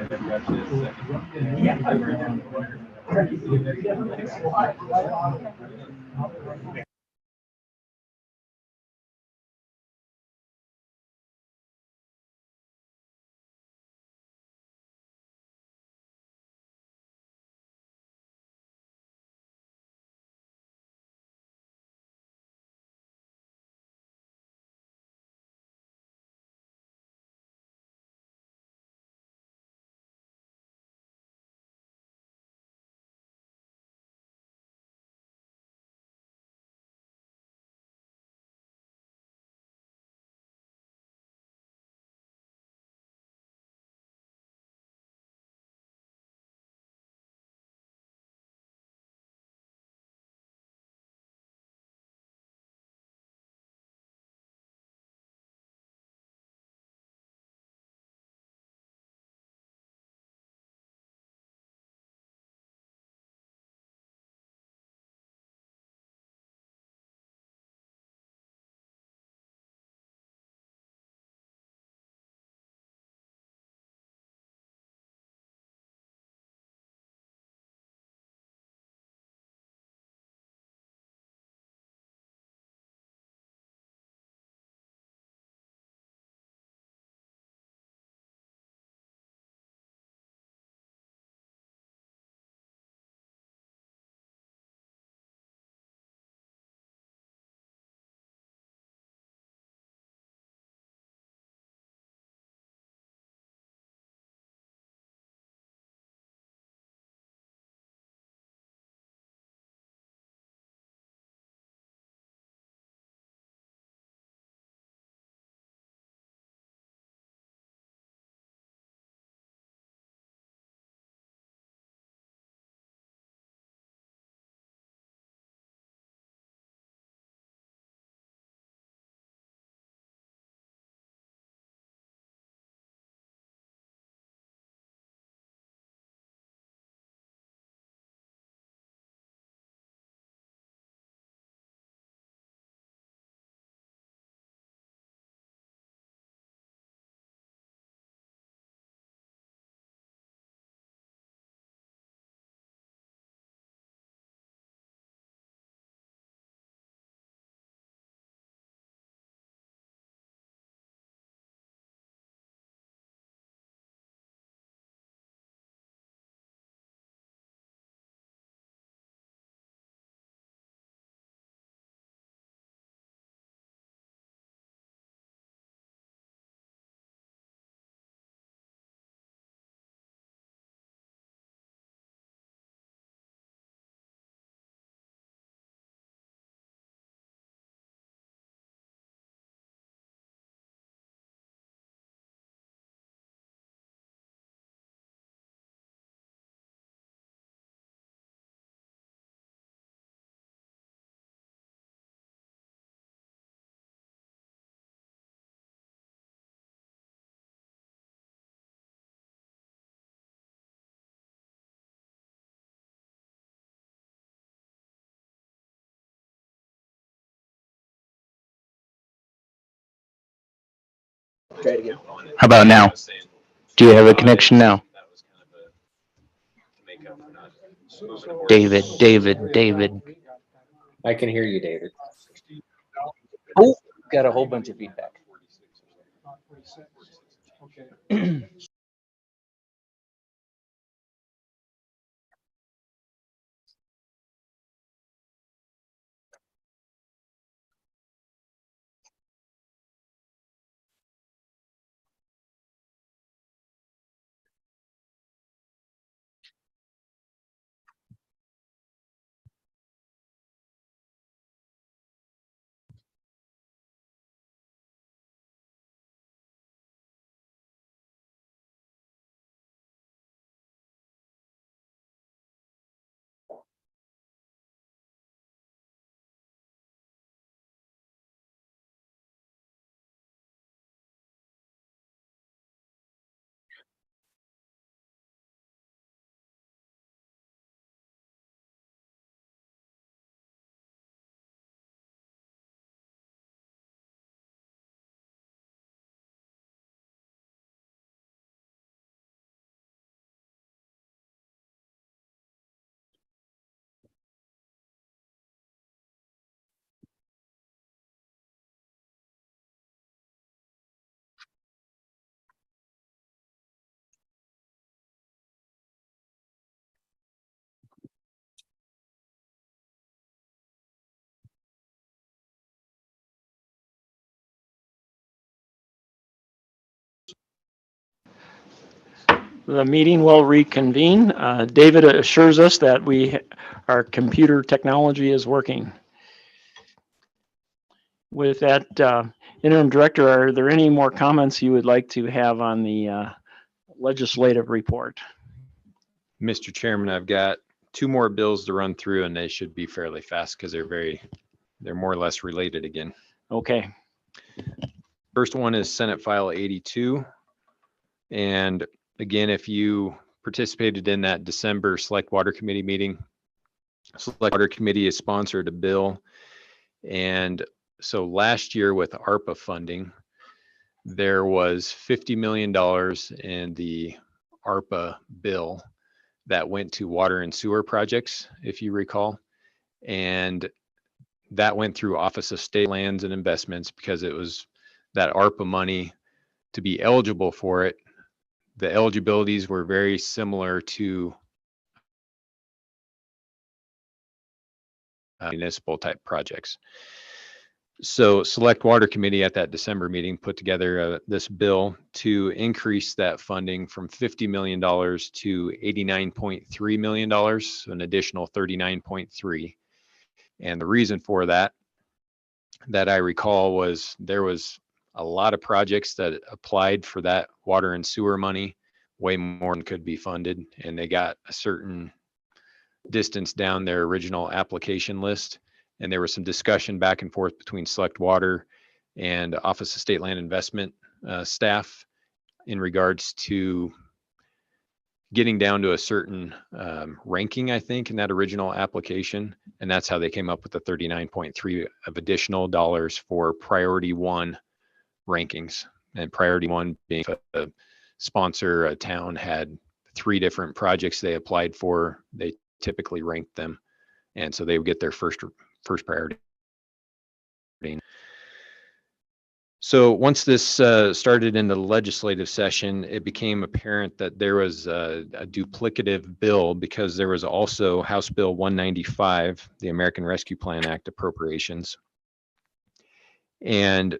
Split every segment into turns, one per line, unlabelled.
Try it again.
How about now? Do you have a connection now? David, David, David.
I can hear you, David.
Oh, got a whole bunch of feedback.
The meeting will reconvene. David assures us that our computer technology is working. With that, Interim Director, are there any more comments you would like to have on the legislative report?
Mr. Chairman, I've got two more bills to run through, and they should be fairly fast because they're more or less related again.
Okay.
First one is Senate File 82. And again, if you participated in that December Select Water Committee meeting, Select Water Committee has sponsored a bill. And so last year with ARPA funding, there was $50 million in the ARPA bill that went to water and sewer projects, if you recall. And that went through Office of State Lands and Investments because it was that ARPA money. To be eligible for it, the eligibilities were very similar to municipal type projects. So Select Water Committee at that December meeting put together this bill to increase that funding from $50 million to $89.3 million, so an additional 39.3. And the reason for that I recall was there was a lot of projects that applied for that water and sewer money, way more than could be funded. And they got a certain distance down their original application list. And there was some discussion back and forth between Select Water and Office of State Land Investment staff in regards to getting down to a certain ranking, I think, in that original application. And that's how they came up with the 39.3 of additional dollars for priority one rankings. And priority one being a sponsor, a town had 3 different projects they applied for. They typically ranked them. And so they would get their first priority. So once this started in the legislative session, it became apparent that there was a duplicative bill because there was also House Bill 195, the American Rescue Plan Act appropriations, and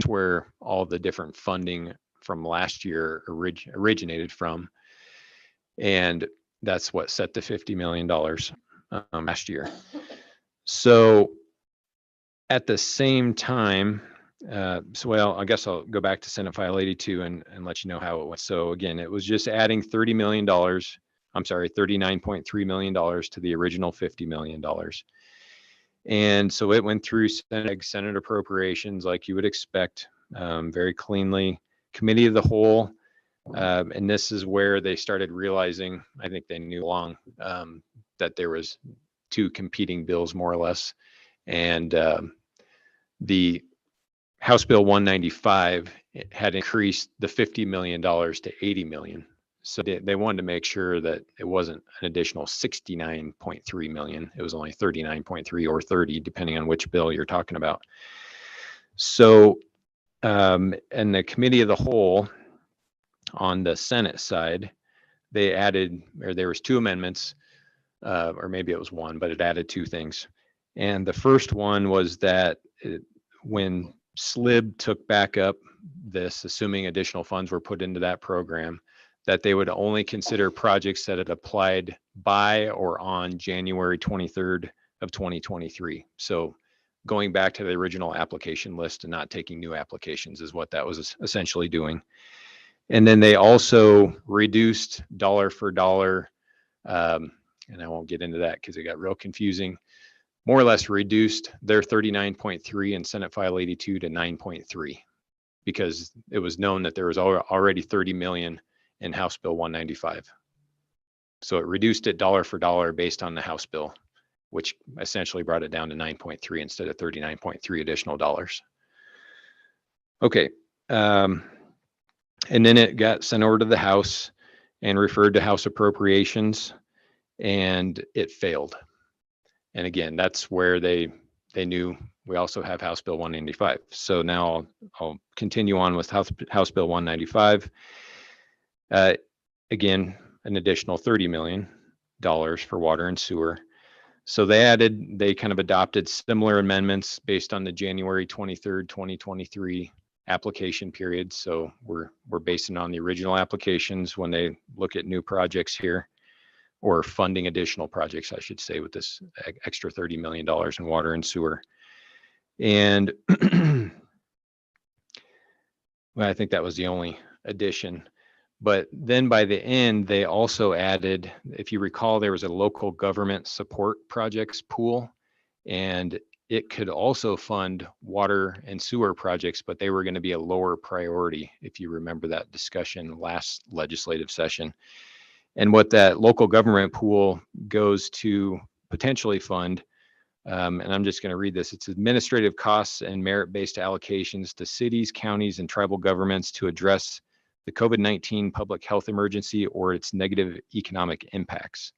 where all the different funding from last year originated from. And that's what set the $50 million last year. So at the same time, well, I guess I'll go back to Senate File 82 and let you know how it went. So again, it was just adding $39.3 million to the original $50 million. And so it went through Senate Appropriations like you would expect, very cleanly. Committee of the Whole, and this is where they started realizing, I think they knew along, that there was 2 competing bills more or less. And the House Bill 195 had increased the $50 million to $80 million. So they wanted to make sure that it wasn't an additional $69.3 million. It was only 39.3 or 30, depending on which bill you're talking about. So, and the Committee of the Whole on the Senate side, they added, or there was 2 amendments, or maybe it was 1, but it added 2 things. And the first one was that when SLIB took back up this, assuming additional funds were put into that program, that they would only consider projects that had applied by or on January 23rd of 2023. So going back to the original application list and not taking new applications is what that was essentially doing. And then they also reduced dollar for dollar, and I won't get into that because it got real confusing, more or less reduced their 39.3 in Senate File 82 to 9.3 because it was known that there was already 30 million in House Bill 195. So it reduced it dollar for dollar based on the House bill, which essentially brought it down to 9.3 instead of 39.3 additional dollars. Okay. And then it got sent over to the House and referred to House Appropriations, and it failed. And again, that's where they knew we also have House Bill 195. So now I'll continue on with House Bill 195. Again, an additional $30 million for water and sewer. So they kind of adopted similar amendments based on the January 23rd, 2023 application period. So we're basing on the original applications when they look at new projects here, or funding additional projects, I should say, with this extra $30 million in water and sewer. And well, I think that was the only addition. But then by the end, they also added, if you recall, there was a local government support projects pool, and it could also fund water and sewer projects, but they were going to be a lower priority, if you remember that discussion last legislative session. And what that local government pool goes to potentially fund, and I'm just going to read this, it's administrative costs and merit-based allocations to cities, counties, and tribal governments to address the COVID-19 public health emergency or its negative economic impacts.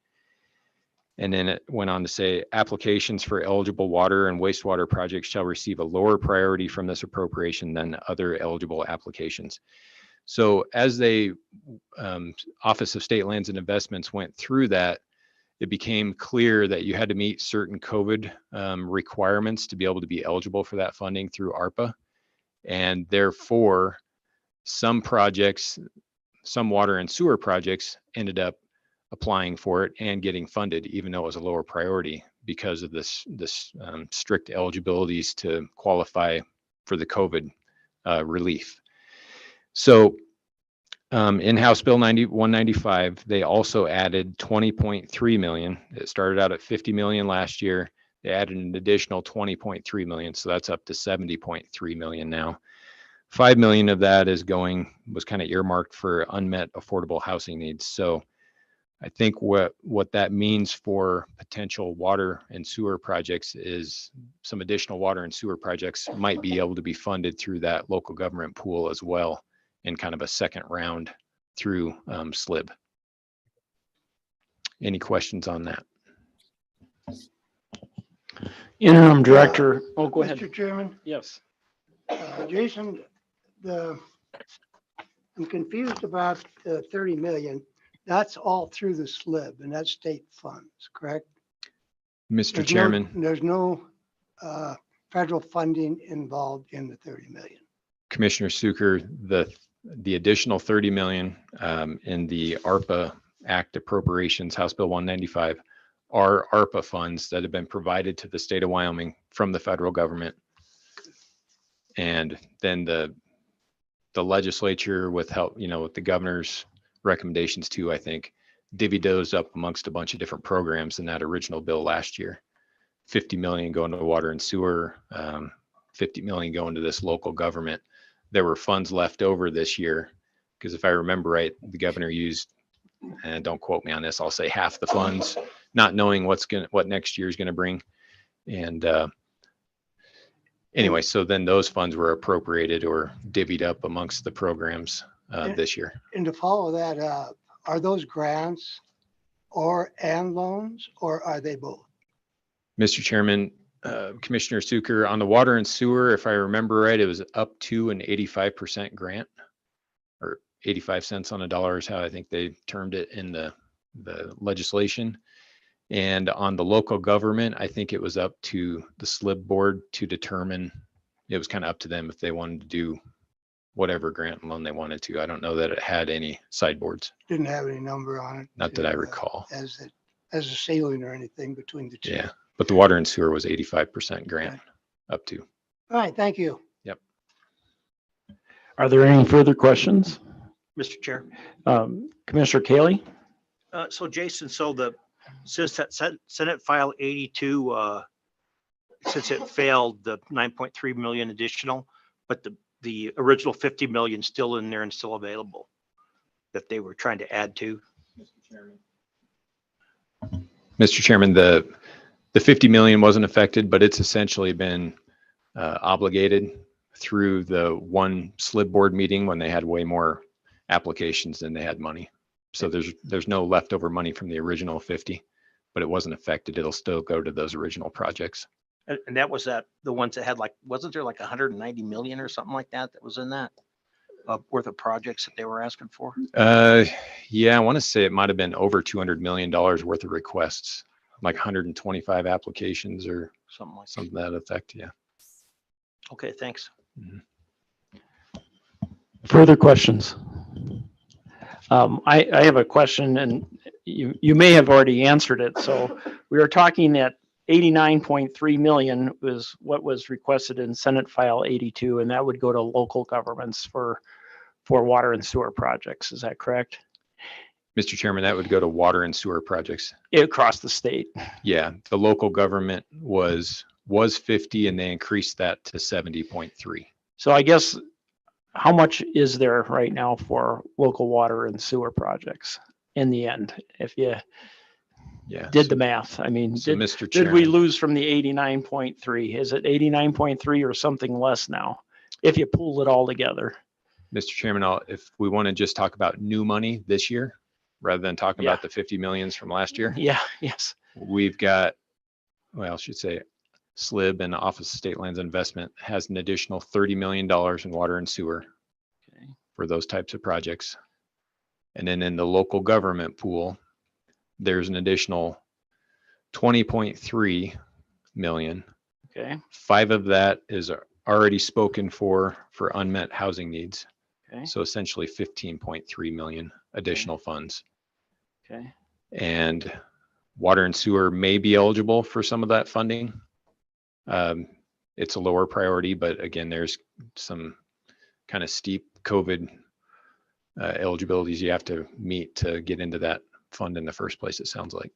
And then it went on to say, applications for eligible water and wastewater projects shall receive a lower priority from this appropriation than other eligible applications. So as they, Office of State Lands and Investments went through that, it became clear that you had to meet certain COVID requirements to be able to be eligible for that funding through ARPA. And therefore, some projects, some water and sewer projects ended up applying for it and getting funded, even though it was a lower priority because of this strict eligibilities to qualify for the COVID relief. So in House Bill 195, they also added 20.3 million. It started out at 50 million last year. They added an additional 20.3 million. So that's up to 70.3 million now. 5 million of that was kind of earmarked for unmet affordable housing needs. So I think what that means for potential water and sewer projects is some additional water and sewer projects might be able to be funded through that local government pool as well, in kind of a second round through SLIB. Any questions on that?
Interim Director, oh, go ahead.
Mr. Chairman,
Yes.
Jason, I'm confused about the 30 million. That's all through the SLIB and that's state funds, correct?
Mr. Chairman.
There's no federal funding involved in the 30 million.
Commissioner Suker, the additional 30 million in the ARPA Act appropriations, House Bill 195, are ARPA funds that have been provided to the state of Wyoming from the federal government. And then the legislature, with help, with the governor's recommendations too, I think, divvied those up amongst a bunch of different programs in that original bill last year. 50 million going to water and sewer, 50 million going to this local government. There were funds left over this year, because if I remember right, the governor used, and don't quote me on this, I'll say half the funds, not knowing what next year is going to bring. And anyway, so then those funds were appropriated or divvied up amongst the programs this year.
And to follow that up, are those grants and loans, or are they both?
Mr. Chairman, Commissioner Suker, on the water and sewer, if I remember right, it was up to an 85% grant, or 85 cents on a dollar is how I think they termed it in the legislation. And on the local government, I think it was up to the SLIB board to determine, it was kind of up to them if they wanted to do whatever grant and loan they wanted to. I don't know that it had any sideboards.
Didn't have any number on it.
Not that I recall.
As a ceiling or anything between the two.
Yeah, but the water and sewer was 85% grant
Okay.
up to.
All right, thank you.
Yep.
Are there any further questions?
Mr. Chair.
Commissioner Kaylee?
So Jason, since that Senate File 82, since it failed, the 9.3 million additional, but the original 50 million still in there and still available that they were trying to add to.
Mr. Chairman, the 50 million wasn't affected, but it's essentially been obligated through the one SLIB board meeting when they had way more applications than they had money. So there's no leftover money from the original 50, but it wasn't affected. It'll still go to those original projects.
And that was the ones that had wasn't there 190 million or something like that was in that worth of projects that they were asking for?
Yeah, I want to say it might have been over $200 million worth of requests, like 125 applications or
Something like that.
something to that effect. Yeah.
Okay, thanks.
Mhm.
Further questions? I have a question, and you may have already answered it. So we were talking that 89.3 million was what was requested in Senate File 82, and that would go to local governments for water and sewer projects. Is that correct?
Mr. Chairman, that would go to water and sewer projects.
Across the state.
Yeah, the local government was 50 and they increased that to 70.3.
So I guess, how much is there right now for local water and sewer projects in the end? If you
Yeah.
did the math, I mean,
So
did
Mr.
we
Chairman,
lose from the 89.3? Is it 89.3 or something less now? If you pull it all together.
Mr. Chairman, if we want to just talk about new money this year, rather than talking
Yeah.
about the 50 millions from last year,
Yeah, yes.
we've got, well, I should say SLIB and Office of State Lands Investment has an additional $30 million in water and sewer
Okay.
for those types of projects. And then in the local government pool, there's an additional 20.3 million.
Okay,
5 of that is already spoken for unmet housing needs.
okay,
So essentially 15.3 million additional funds.
okay.
And water and sewer may be eligible for some of that funding. It's a lower priority, but again, there's some kind of steep COVID eligibilities you have to meet to get into that fund in the first place, it sounds like.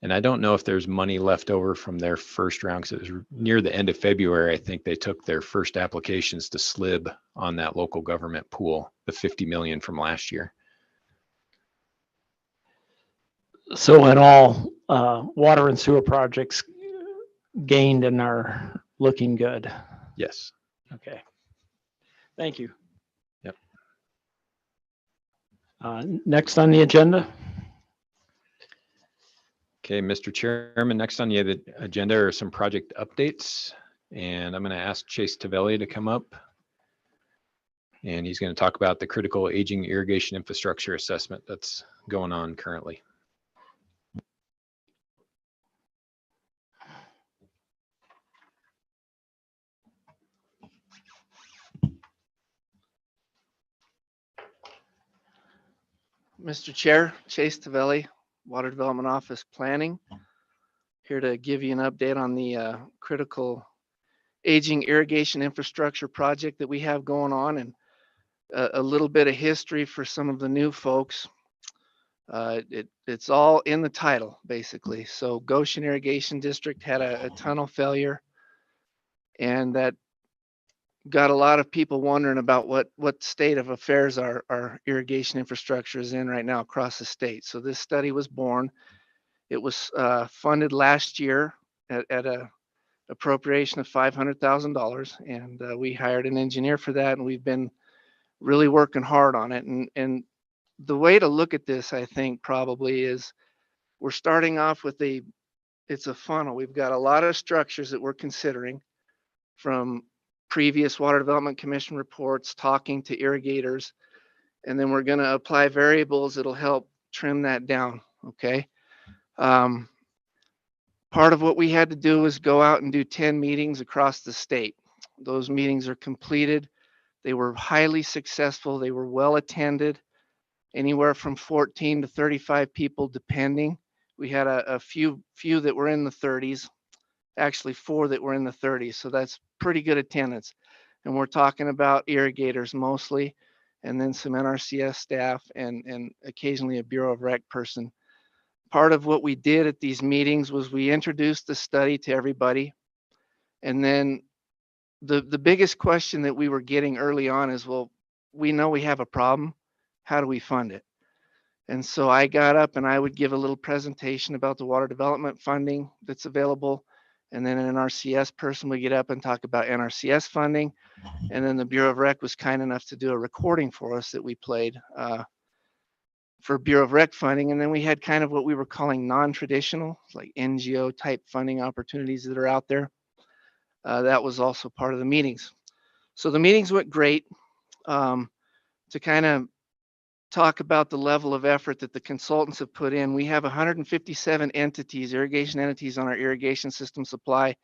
And I don't know if there's money left over from their first round, because it was near the end of February. I think they took their first applications to SLIB on that local government pool, the 50 million from last year.
So in all, water and sewer projects gained and are looking good.
Yes.
Okay. Thank you.
Yep.
Next on the agenda.
Okay, Mr. Chairman, next on the agenda are some project updates, and I'm going to ask Chase Tavelli to come up. And he's going to talk about the critical aging irrigation infrastructure assessment that's going on currently.
Mr. Chair, Chase Tavelli, Water Development Office Planning. Here to give you an update on the critical aging irrigation infrastructure project that we have going on, and a little bit of history for some of the new folks. It's all in the title, basically. So Goshen Irrigation District had a tunnel failure, and that got a lot of people wondering about what state of affairs our irrigation infrastructure is in right now across the state. So this study was born. It was funded last year at a appropriation of $500,000, and we hired an engineer for that, and we've been really working hard on it. And the way to look at this, I think, probably is we're starting off with it's a funnel. We've got a lot of structures that we're considering from previous Water Development Commission reports, talking to irrigators, and then we're going to apply variables that'll help trim that down. Okay. Part of what we had to do was go out and do 10 meetings across the state. Those meetings are completed. They were highly successful. They were well attended, anywhere from 14 to 35 people, depending. We had a few that were in the 30s, actually 4 that were in the 30s. So that's pretty good attendance. And we're talking about irrigators mostly, and then some NRCS staff and occasionally a Bureau of Rec person. Part of what we did at these meetings was we introduced the study to everybody. And then the biggest question that we were getting early on is, well, we know we have a problem. How do we fund it? And so I got up and I would give a little presentation about the water development funding that's available. And then an NRCS person would get up and talk about NRCS funding. And then the Bureau of Rec was kind enough to do a recording for us that we played for Bureau of Rec funding. And then we had kind of what we were calling non-traditional, like NGO type funding opportunities that are out there. That was also part of the meetings. So the meetings went great. To kind of talk about the level of effort that the consultants have put in, we have 157 entities, irrigation entities, on our irrigation system supply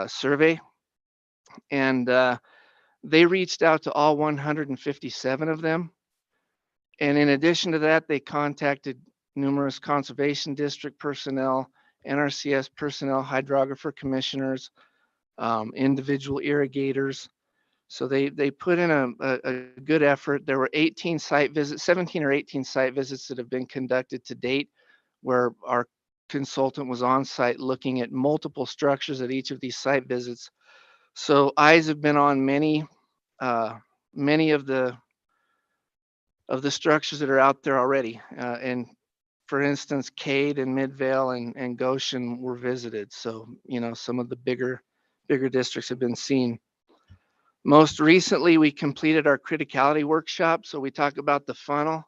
survey. And They reached out to all 157 of them. And in addition to that, they contacted numerous conservation district personnel, NRCS personnel, hydrographer commissioners, individual irrigators. So they put in a good effort. There were 18 site visits, 17 or 18 site visits that have been conducted to date, where our consultant was on site looking at multiple structures at each of these site visits. So eyes have been on many of the structures that are out there already. And for instance, Cade and Midvale and Goshen were visited. So, some of the bigger districts have been seen. Most recently, we completed our criticality workshop. So we talk about the funnel.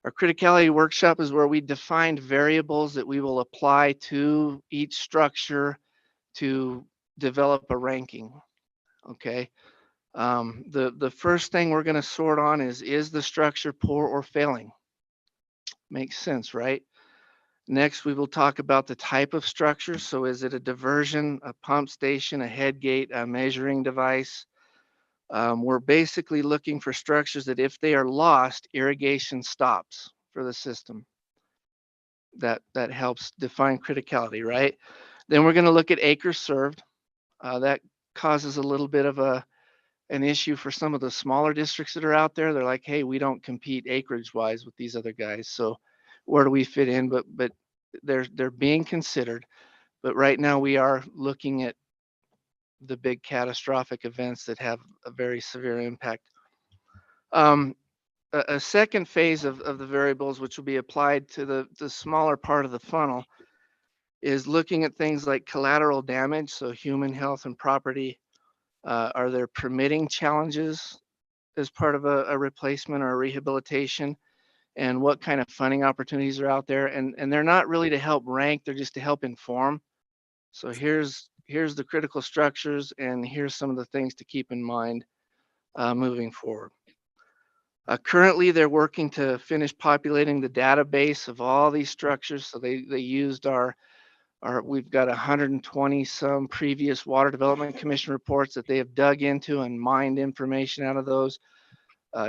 Our criticality workshop is where we defined variables that we will apply to each structure to develop a ranking. Okay. The first thing we're going to sort on is the structure poor or failing? Makes sense, right? Next, we will talk about the type of structure. So is it a diversion, a pump station, a head gate, a measuring device? We're basically looking for structures that if they are lost, irrigation stops for the system. That helps define criticality, right? Then we're going to look at acres served. That causes a little bit of an issue for some of the smaller districts that are out there. They're like, hey, we don't compete acreage wise with these other guys. So where do we fit in? But they're being considered. But right now we are looking at the big catastrophic events that have a very severe impact. A second phase of the variables, which will be applied to the smaller part of the funnel, is looking at things like collateral damage, so human health and property. Are there permitting challenges as part of a replacement or a rehabilitation? And what kind of funding opportunities are out there? And they're not really to help rank, they're just to help inform. So here's the critical structures, and here's some of the things to keep in mind moving forward. Currently, they're working to finish populating the database of all these structures. So they used we've got 120 some previous Water Development Commission reports that they have dug into and mined information out of those.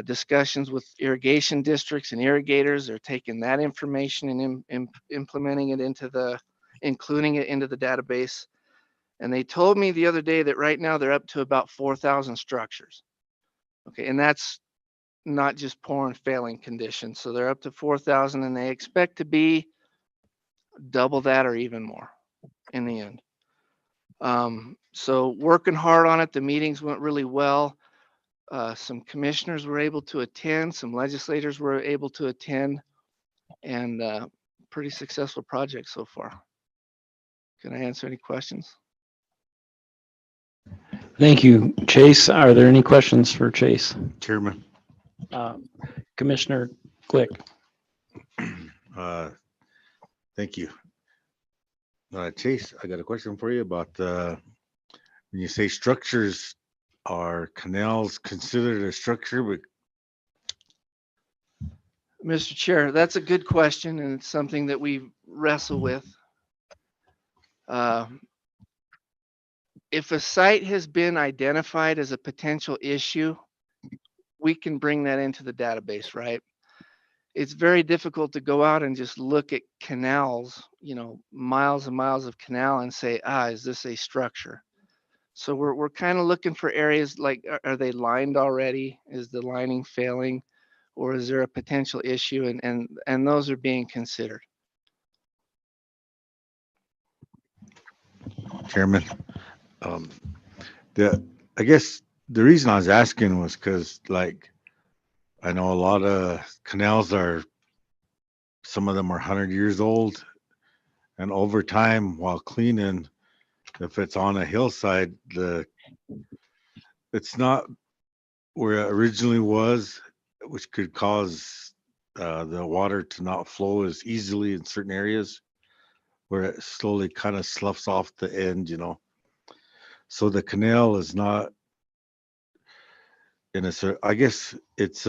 Discussions with irrigation districts and irrigators. They're taking that information and implementing it including it into the database. And they told me the other day that right now they're up to about 4,000 structures. Okay, and that's not just poor and failing conditions. So they're up to 4,000, and they expect to be double that or even more in the end. So working hard on it. The meetings went really well. Some commissioners were able to attend, some legislators were able to attend, and pretty successful project so far. Can I answer any questions?
Thank you, Chase. Are there any questions for Chase?
Chairman,
Commissioner Glick.
thank you. Chase, I got a question for you about when you say structures, are canals considered a structure? But
Mr. Chair, that's a good question, and it's something that we wrestle with. If a site has been identified as a potential issue, we can bring that into the database, right? It's very difficult to go out and just look at canals, miles and miles of canal and say, is this a structure? So we're kind of looking for areas like, are they lined already? Is the lining failing? Or is there a potential issue? And those are being considered.
Chairman, I guess the reason I was asking was because, I know a lot of canals some of them are 100 years old, and over time, while cleaning, if it's on a hillside, it's not where it originally was, which could cause the water to not flow as easily in certain areas, where it slowly kind of sloughs off the end, So the canal is not I guess it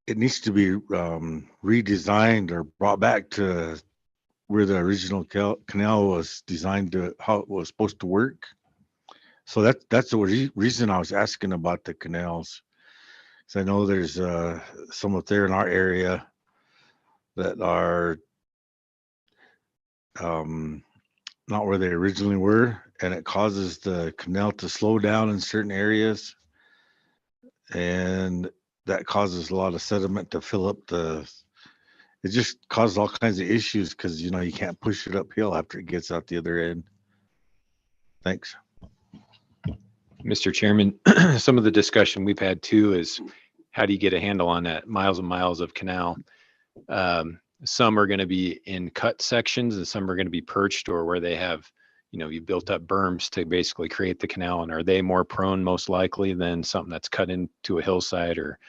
needs to be redesigned or brought back to where the original canal was designed how it was supposed to work. So that's the reason I was asking about the canals. 'Cause I know there's some up there in our area that are not where they originally were, and it causes the canal to slow down in certain areas, and that causes a lot of sediment to fill up it just causes all kinds of issues because you can't push it uphill after it gets out the other end. Thanks.
Mr. Chairman, some of the discussion we've had too is how do you get a handle on that miles and miles of canal? Some are going to be in cut sections and some are going to be perched or where they have, you built up berms to basically create the canal. And are they more prone most likely than something that's cut into a hillside or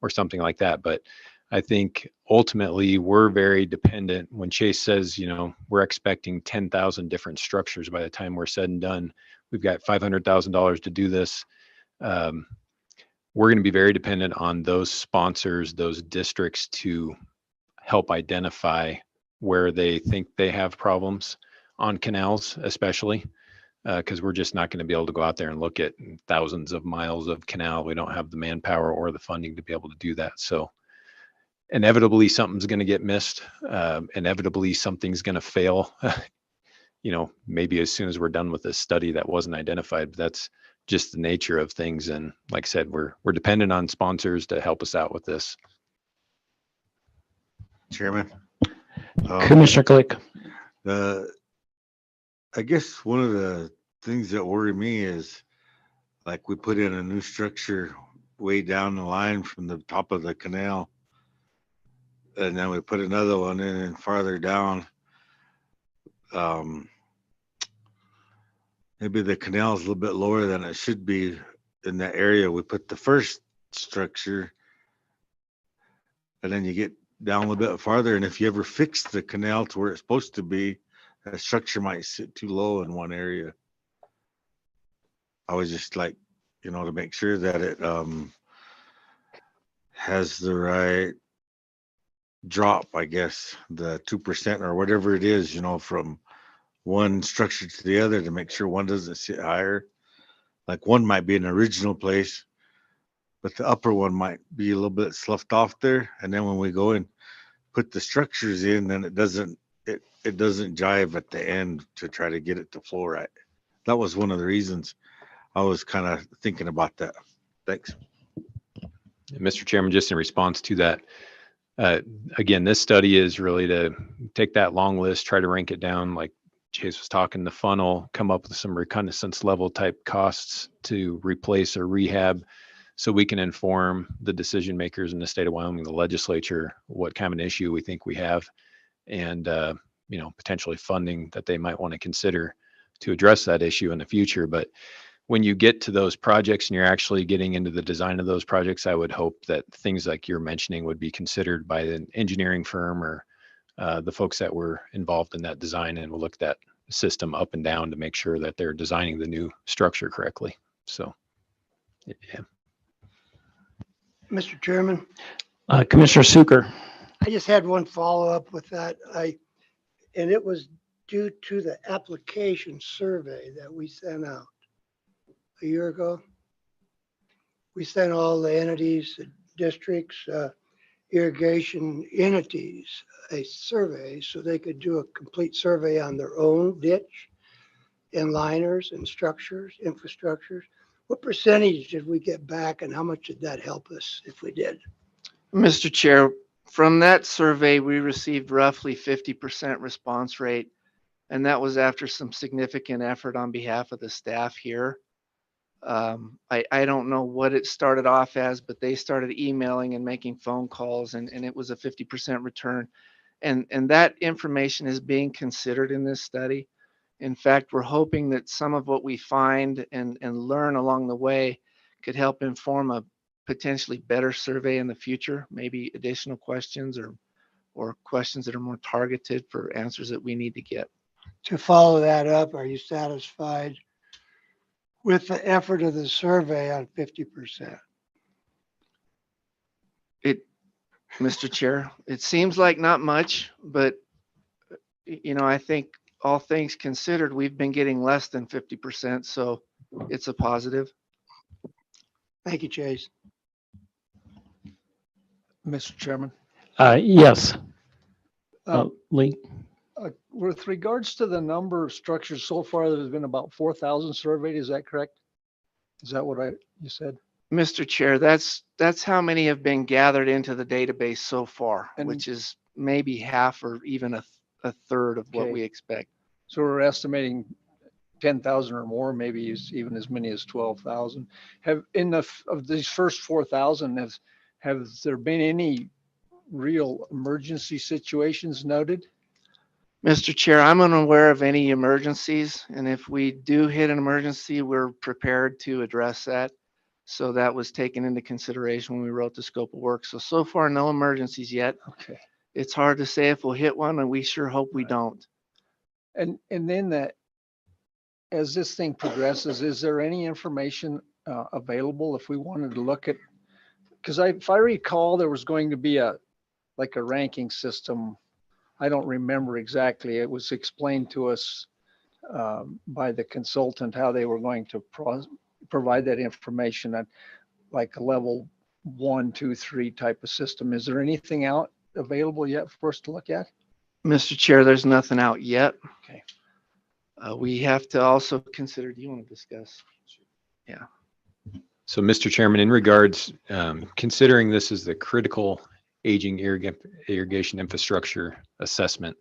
something like that? But I think ultimately we're very dependent when Chase says, we're expecting 10,000 different structures by the time we're said and done. We've got $500,000 to do this. We're going to be very dependent on those sponsors, those districts to help identify where they think they have problems on canals, especially because we're just not going to be able to go out there and look at thousands of miles of canal. We don't have the manpower or the funding to be able to do that. So inevitably something's going to get missed. Inevitably something's going to fail. Maybe as soon as we're done with this study that wasn't identified, but that's just the nature of things. And like I said, we're dependent on sponsors to help us out with this.
Chairman.
Commissioner Glick.
I guess one of the things that worry me is like we put in a new structure way down the line from the top of the canal. And then we put another one in and farther down. Maybe the canal is a little bit lower than it should be in that area. We put the first structure and then you get down a little bit farther. And if you ever fix the canal to where it's supposed to be, that structure might sit too low in one area. I was just like, to make sure that it has the right drop, I guess, the 2% or whatever it is, from one structure to the other to make sure one doesn't sit higher. Like one might be an original place, but the upper one might be a little bit sloughed off there. And then when we go and put the structures in, then it doesn't jive at the end to try to get it to flow right. That was one of the reasons I was kind of thinking about that. Thanks.
Mr. Chairman, just in response to that, again, this study is really to take that long list, try to rank it down, like Chase was talking, the funnel, come up with some reconnaissance level type costs to replace or rehab so we can inform the decision makers in the state of Wyoming, the legislature, what kind of an issue we think we have and, potentially funding that they might want to consider to address that issue in the future. But when you get to those projects and you're actually getting into the design of those projects, I would hope that things like you're mentioning would be considered by an engineering firm or the folks that were involved in that design and will look at that system up and down to make sure that they're designing the new structure correctly. So, yeah.
Mr. Chairman,
Commissioner Suker.
I just had one follow-up with that. And it was due to the application survey that we sent out a year ago. We sent all the entities, the districts, irrigation entities, a survey so they could do a complete survey on their own ditch and liners and structures, infrastructures. What percentage did we get back and how much did that help us if we did?
Mr. Chair, from that survey, we received roughly 50% response rate. And that was after some significant effort on behalf of the staff here. I don't know what it started off as, but they started emailing and making phone calls and it was a 50% return. And that information is being considered in this study. In fact, we're hoping that some of what we find and learn along the way could help inform a potentially better survey in the future, maybe additional questions or questions that are more targeted for answers that we need to get.
To follow that up, are you satisfied with the effort of the survey on 50%?
Mr. Chair, it seems like not much, but I think all things considered, we've been getting less than 50%. So it's a positive.
Thank you, Chase.
Mr. Chairman,
Yes,
uh,
Lee.
with regards to the number of structures so far, there's been about 4,000 surveyed. Is that correct? Is that what you said?
Mr. Chair, that's how many have been gathered into the database so far,
And-
which is maybe half or even a third of what
Okay.
we expect.
So we're estimating 10,000 or more, maybe even as many as 12,000. Have of these first 4,000, have there been any real emergency situations noted?
Mr. Chair, I'm unaware of any emergencies, and if we do hit an emergency, we're prepared to address that. So that was taken into consideration when we wrote the scope of work. So far, no emergencies yet.
Okay.
It's hard to say if we'll hit one, and we sure hope we don't.
And then that, as this thing progresses, is there any information available if we wanted to look at? Because if I recall, there was going to be like a ranking system. I don't remember exactly. It was explained to us by the consultant how they were going to provide that information at like a level 1, 2, 3 type of system. Is there anything out available yet for us to look at?
Mr. Chair, there's nothing out yet.
Okay.
We have to also consider, do you want to discuss?
So, Mr. Chairman, in regards, considering this is the critical aging irrigation infrastructure assessment,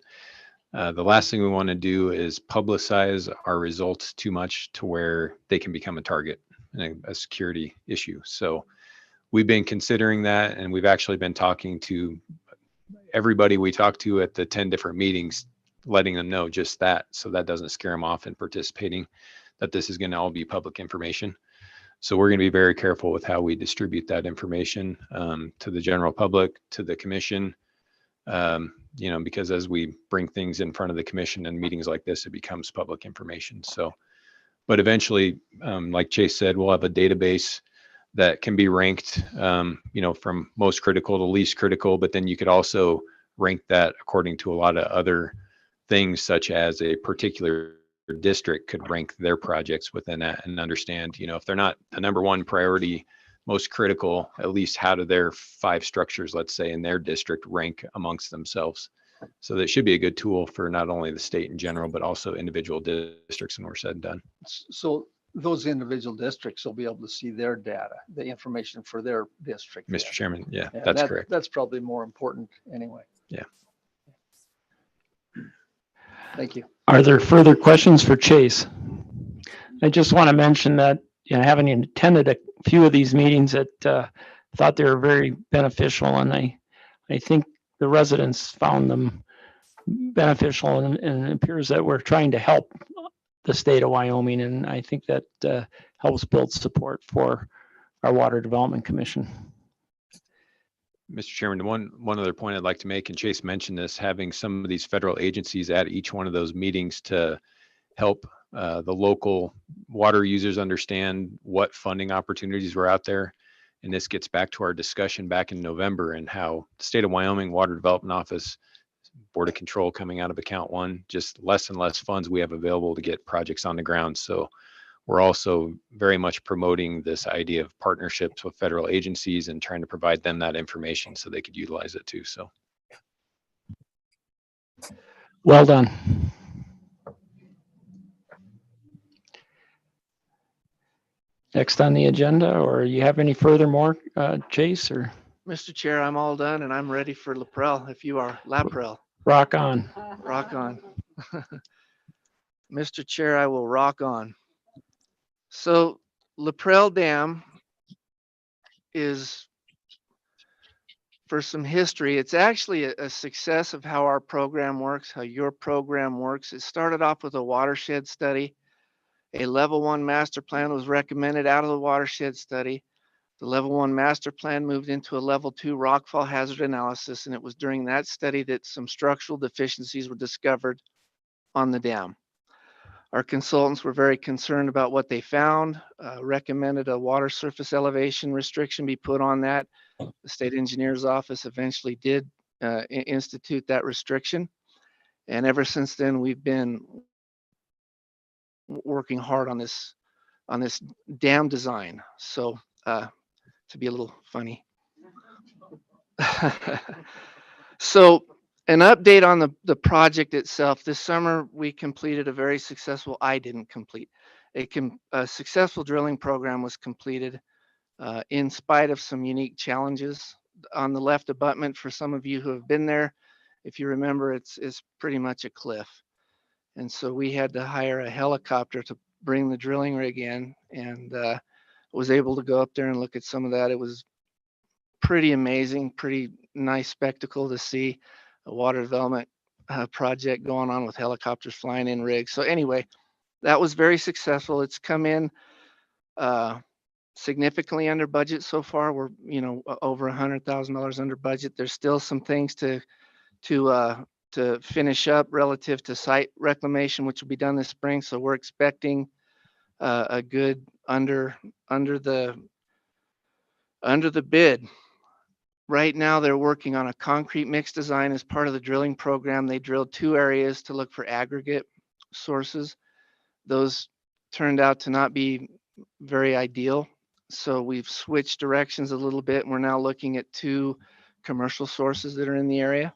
the last thing we want to do is publicize our results too much to where they can become a target and a security issue. So we've been considering that, and we've actually been talking to everybody we talked to at the 10 different meetings, letting them know just that, so that doesn't scare them off in participating, that this is going to all be public information. So we're going to be very careful with how we distribute that information to the general public, to the commission, because as we bring things in front of the commission and meetings like this, it becomes public information. So, but eventually, like Chase said, we'll have a database that can be ranked, from most critical to least critical, but then you could also rank that according to a lot of other things, such as a particular district could rank their projects within that and understand, if they're not the number one priority, most critical, at least how do their 5 structures, let's say in their district, rank amongst themselves. So that should be a good tool for not only the state in general, but also individual districts when we're said and done.
So those individual districts will be able to see their data, the information for their district.
Mr. Chairman, yeah,
Yeah,
that's correct.
That's probably more important anyway.
Yeah.
Thank you.
Are there further questions for Chase? I just want to mention that, having attended a few of these meetings, that thought they were very beneficial, and I think the residents found them beneficial, and it appears that we're trying to help the state of Wyoming, and I think that helps build support for our Water Development Commission.
Mr. Chairman, one other point I'd like to make, and Chase mentioned this, having some of these federal agencies at each one of those meetings to help the local water users understand what funding opportunities were out there. And this gets back to our discussion back in November and how the state of Wyoming Water Development Office, Board of Control coming out of Account 1, just less and less funds we have available to get projects on the ground. So we're also very much promoting this idea of partnerships with federal agencies and trying to provide them that information so they could utilize it too. So.
Well done. Next on the agenda, or you have any further more, Chase, or
Mr. Chair, I'm all done, and I'm ready for Laprel if you are. Laprel,
rock on?
rock on. Mr. Chair, I will rock on. So Laprel Dam is, for some history, it's actually a success of how our program works, how your program works. It started off with a watershed study. A level 1 master plan was recommended out of the watershed study. The level 1 master plan moved into a level 2 rockfall hazard analysis, and it was during that study that some structural deficiencies were discovered on the dam. Our consultants were very concerned about what they found, recommended a water surface elevation restriction be put on that. The state engineer's office eventually did institute that restriction. And ever since then, we've been working hard on this on this dam design. So to be a little funny. So an update on the project itself. This summer, we completed a very successful, I didn't complete, a successful drilling program was completed in spite of some unique challenges. On the left abutment, for some of you who have been there, if you remember, it's pretty much a cliff. And so we had to hire a helicopter to bring the drilling rig in, and was able to go up there and look at some of that. It was pretty amazing, pretty nice spectacle to see a water development project going on with helicopters flying in rigs. So anyway, that was very successful. It's come in significantly under budget so far. We're, over $100,000 under budget. There's still some things to finish up relative to site reclamation, which will be done this spring. So we're expecting a good under the bid. Right now, they're working on a concrete mix design as part of the drilling program. They drilled 2 areas to look for aggregate sources. Those turned out to not be very ideal. So we've switched directions a little bit, and we're now looking at 2 commercial sources that are in the area.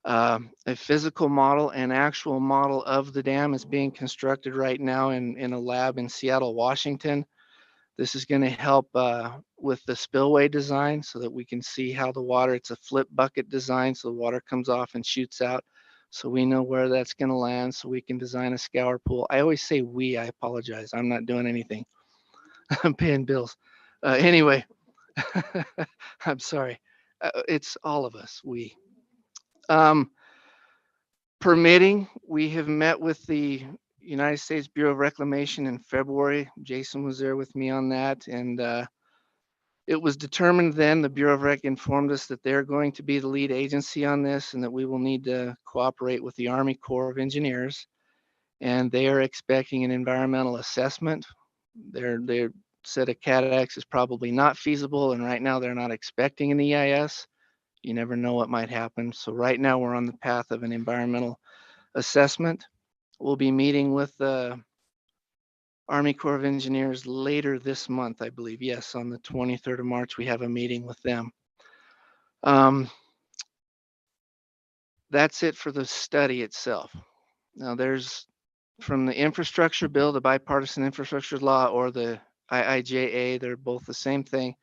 A physical model and actual model of the dam is being constructed right now in a lab in Seattle, Washington. This is going to help with the spillway design so that we can see how the water, it's a flip bucket design, so the water comes off and shoots out. So we know where that's going to land, so we can design a scour pool. I always say we, I apologize. I'm not doing anything. I'm paying bills. Anyway, I'm sorry. It's all of us, we. Permitting, we have met with the United States Bureau of Reclamation in February. Jason was there with me on that, and it was determined then, the Bureau of Rec informed us that they're going to be the lead agency on this and that we will need to cooperate with the Army Corps of Engineers, and they are expecting an environmental assessment. They said a CADX is probably not feasible, and right now they're not expecting an EIS. You never know what might happen. So right now we're on the path of an environmental assessment. We'll be meeting with the Army Corps of Engineers later this month, I believe. Yes, on the 23rd of March, we have a meeting with them. That's it for the study itself. Now there's, from the infrastructure bill, the bipartisan infrastructure law, or the IIJA, they're both the same thing.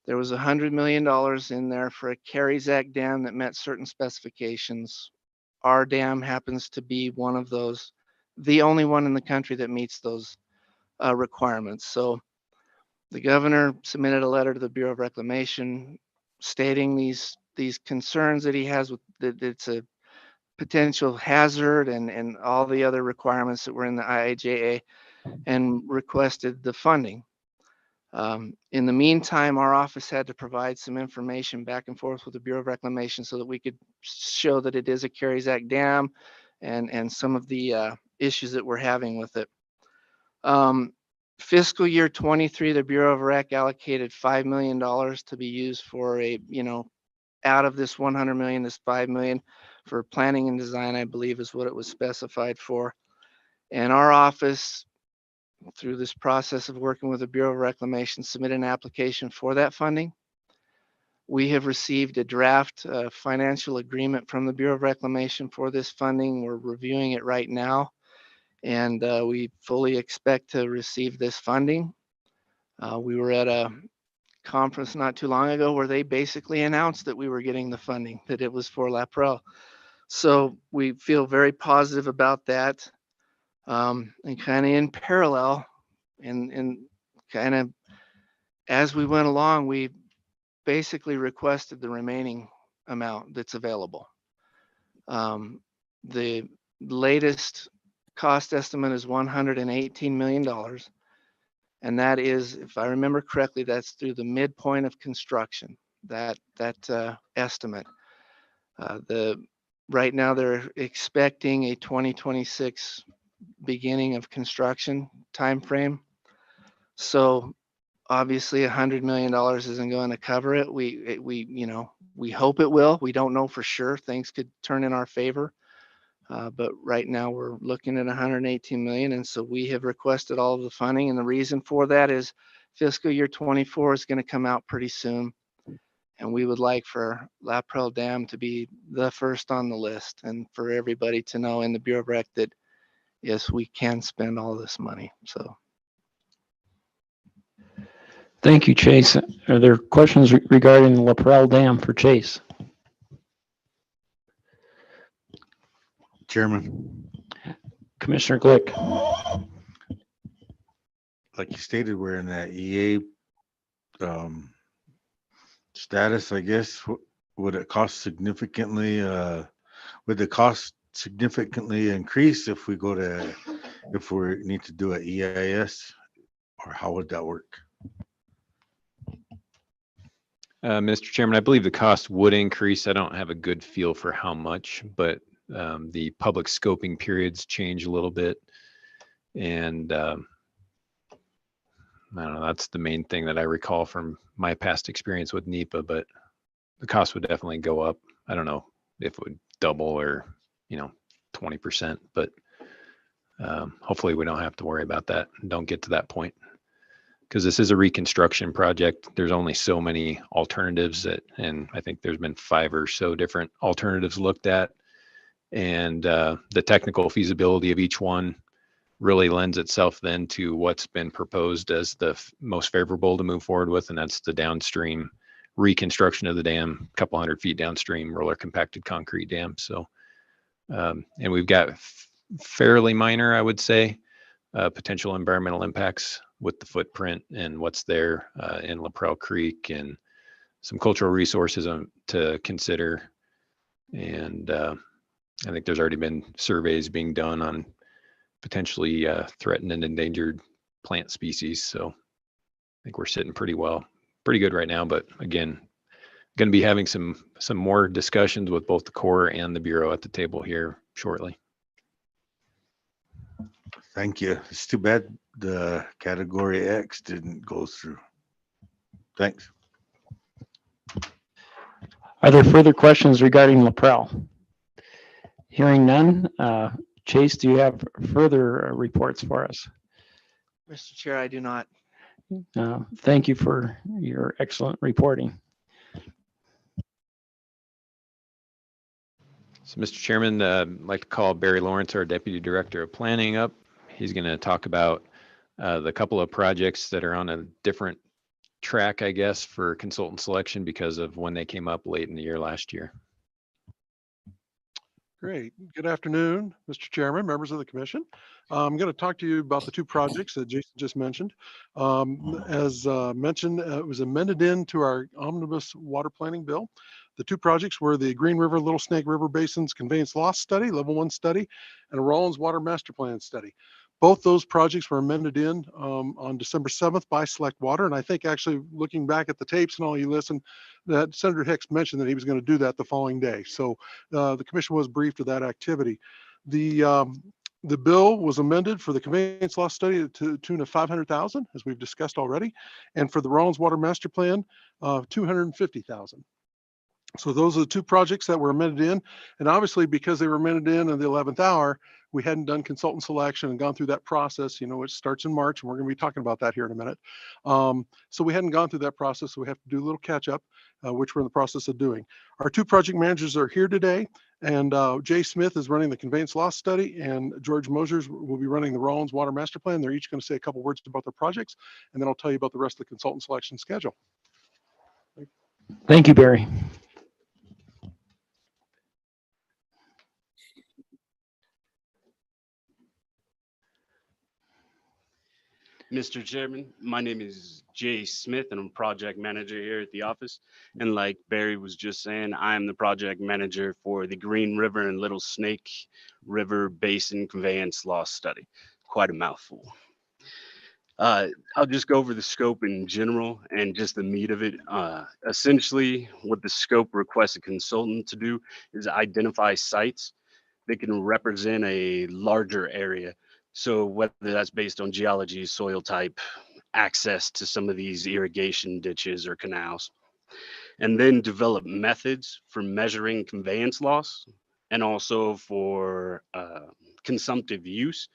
There was $100 million in there for a CARES Act dam that met certain specifications. Our dam happens to be one of those, the only one in the country that meets those requirements. So the governor submitted a letter to the Bureau of Reclamation stating these concerns that he has with that it's a potential hazard and all the other requirements that were in the IIJA, and requested the funding. In the meantime, our office had to provide some information back and forth with the Bureau of Reclamation so that we could show that it is a CARES Act dam and some of the issues that we're having with it. Fiscal year 23, the Bureau of Rec allocated $5 million to be used for a, out of this 100 million, this 5 million for planning and design, I believe is what it was specified for. And our office, through this process of working with the Bureau of Reclamation, submitted an application for that funding. We have received a draft financial agreement from the Bureau of Reclamation for this funding. We're reviewing it right now, and we fully expect to receive this funding. We were at a conference not too long ago where they basically announced that we were getting the funding, that it was for LAPREL. So we feel very positive about that. And kind of in parallel and kind of as we went along, we basically requested the remaining amount that's available. The latest cost estimate is $118 million. And that is, if I remember correctly, that's through the midpoint of construction, that estimate. Right now they're expecting a 2026 beginning of construction timeframe. So obviously $100 million isn't going to cover it. We hope it will. We don't know for sure. Things could turn in our favor. But right now we're looking at 118 million. And so we have requested all of the funding. And the reason for that is fiscal year 24 is going to come out pretty soon. And we would like for La Prelle Dam to be the first on the list and for everybody to know in the Bureau of Rec that, yes, we can spend all this money. So
Thank you, Chase. Are there questions regarding the La Prelle Dam for Chase?
Chairman,
Commissioner Glick?
like you stated, we're in that EA status, I guess. Would it cost significantly, would the cost significantly increase if we need to do a EIS? Or how would that work?
Mr. Chairman, I believe the cost would increase. I don't have a good feel for how much, but the public scoping periods change a little bit. And I don't know, that's the main thing that I recall from my past experience with NEPA, but the cost would definitely go up. I don't know if it would double or, 20%, but hopefully we don't have to worry about that and don't get to that point. Because this is a reconstruction project. There's only so many alternatives and I think there's been 5 or so different alternatives looked at. And the technical feasibility of each one really lends itself then to what's been proposed as the most favorable to move forward with. And that's the downstream reconstruction of the dam, a couple 100 feet downstream, roller compacted concrete dam. So, and we've got fairly minor, I would say, potential environmental impacts with the footprint and what's there in La Prelle Creek and some cultural resources to consider. And I think there's already been surveys being done on potentially threatened and endangered plant species. So I think we're sitting pretty good right now. But again, going to be having some more discussions with both the Corps and the Bureau at the table here shortly.
Thank you. It's too bad the category X didn't go through. Thanks.
Are there further questions regarding La Prelle? Hearing none, Chase, do you have further reports for us?
Mr. Chair, I do not.
Thank you for your excellent reporting.
So, Mr. Chairman, I'd like to call Barry Lawrence, our Deputy Director of Planning, up. He's going to talk about the couple of projects that are on a different track, I guess, for consultant selection because of when they came up late in the year last year.
Great. Good afternoon, Mr. Chairman, members of the commission. I'm going to talk to you about the 2 projects that Jason just mentioned. As mentioned, it was amended into our omnibus water planning bill. The 2 projects were the Green River, Little Snake River Basins Conveyance Loss Study, Level 1 study, and a Rollins Water Master Plan study. Both those projects were amended in on December 7th by Select Water. And I think actually looking back at the tapes and all you listen, that Senator Hicks mentioned that he was going to do that the following day. So the commission was briefed of that activity. The bill was amended for the conveyance loss study to the tune of $500,000, as we've discussed already, and for the Rollins Water Master Plan, $250,000. So those are the 2 projects that were amended in. And obviously, because they were amended in the 11th hour, we hadn't done consultant selection and gone through that process. It starts in March, and we're going to be talking about that here in a minute. So we hadn't gone through that process, so we have to do a little catch up, which we're in the process of doing. Our 2 project managers are here today, and Jay Smith is running the conveyance loss study, and George Mosers will be running the Rollins Water Master Plan. They're each going to say a couple words about their projects, and then I'll tell you about the rest of the consultant selection schedule.
Thank you, Barry.
Mr. Chairman, my name is Jay Smith and I'm project manager here at the office. And like Barry was just saying, I am the project manager for the Green River and Little Snake River Basin Conveyance Loss Study. Quite a mouthful. I'll just go over the scope in general and just the meat of it. Essentially, what the scope requests a consultant to do is identify sites that can represent a larger area. So whether that's based on geology, soil type, access to some of these irrigation ditches or canals, and then develop methods for measuring conveyance loss and also for consumptive use,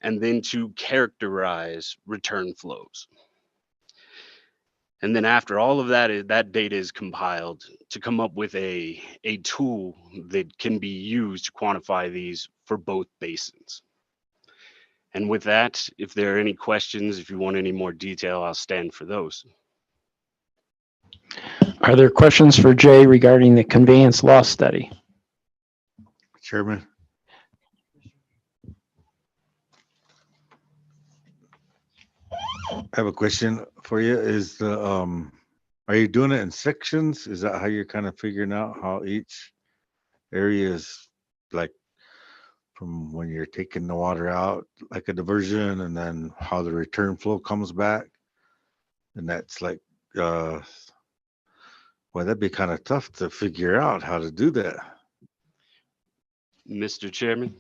and then to characterize return flows. And then after all of that, that data is compiled to come up with a tool that can be used to quantify these for both basins. And with that, if there are any questions, if you want any more detail, I'll stand for those.
Are there questions for Jay regarding the conveyance loss study?
Chairman. I have a question for you. Is the, are you doing it in sections? Is that how you're kind of figuring out how each area is, like, from when you're taking the water out, like a diversion, and then how the return flow comes back? And that's like, well, that'd be kind of tough to figure out how to do that.
Mr. Chairman?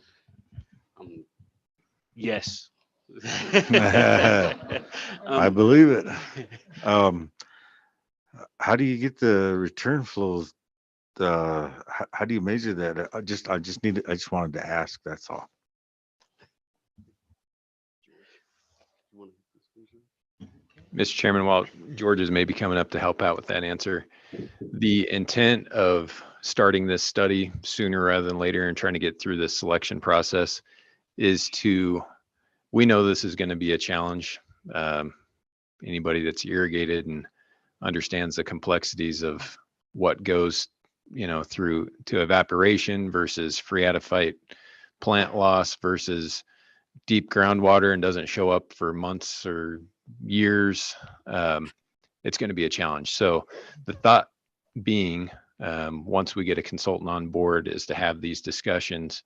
Yes.
I believe it. How do you get the return flows? How do you measure that? I just wanted to ask, that's all.
Mr. Chairman, while George is maybe coming up to help out with that answer, the intent of starting this study sooner rather than later and trying to get through this selection process is to, we know this is going to be a challenge. Anybody that's irrigated and understands the complexities of what goes, through to evaporation versus phreatophyte plant loss versus deep groundwater and doesn't show up for months or years, it's going to be a challenge. So the thought being, once we get a consultant on board, is to have these discussions,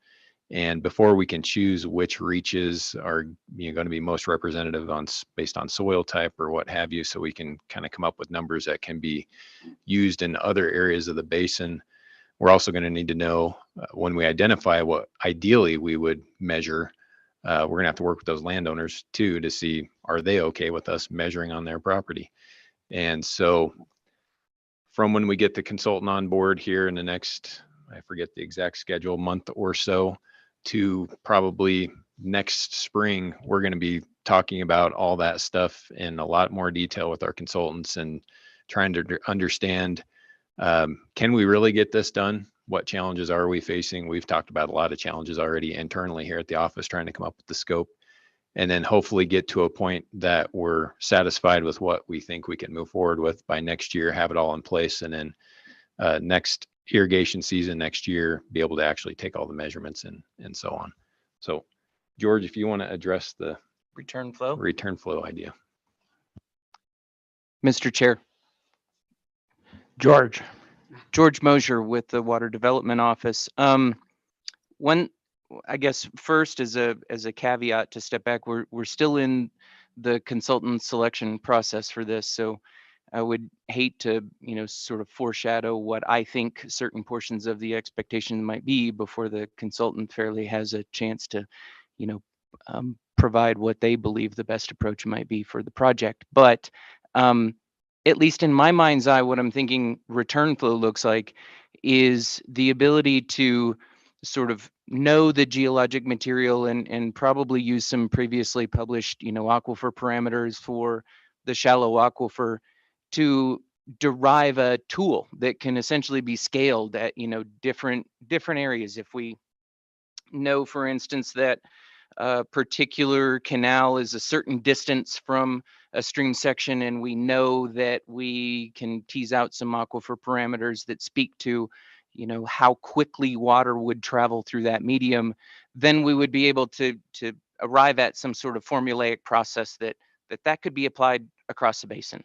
and before we can choose which reaches are going to be most representative based on soil type or what have you, so we can kind of come up with numbers that can be used in other areas of the basin. We're also going to need to know when we identify what ideally we would measure, we're going to have to work with those landowners too to see, are they okay with us measuring on their property? And so from when we get the consultant on board here in the next, I forget the exact schedule, month or so, to probably next spring, we're going to be talking about all that stuff in a lot more detail with our consultants and trying to understand, can we really get this done? What challenges are we facing? We've talked about a lot of challenges already internally here at the office, trying to come up with the scope, and then hopefully get to a point that we're satisfied with what we think we can move forward with by next year, have it all in place, and then next irrigation season next year, be able to actually take all the measurements and so on. So George, if you want to address the
Return flow.
return flow idea.
Mr. Chair, George Mosier with the Water Development Office. One, I guess first as a caveat to step back, we're still in the consultant selection process for this. So I would hate to, sort of foreshadow what I think certain portions of the expectation might be before the consultant fairly has a chance to, provide what they believe the best approach might be for the project. But at least in my mind's eye, what I'm thinking return flow looks like is the ability to sort of know the geologic material and probably use some previously published, aquifer parameters for the shallow aquifer to derive a tool that can essentially be scaled at, different areas. If we know, for instance, that a particular canal is a certain distance from a stream section, and we know that we can tease out some aquifer parameters that speak to, how quickly water would travel through that medium, then we would be able to arrive at some sort of formulaic process that could be applied across the basin.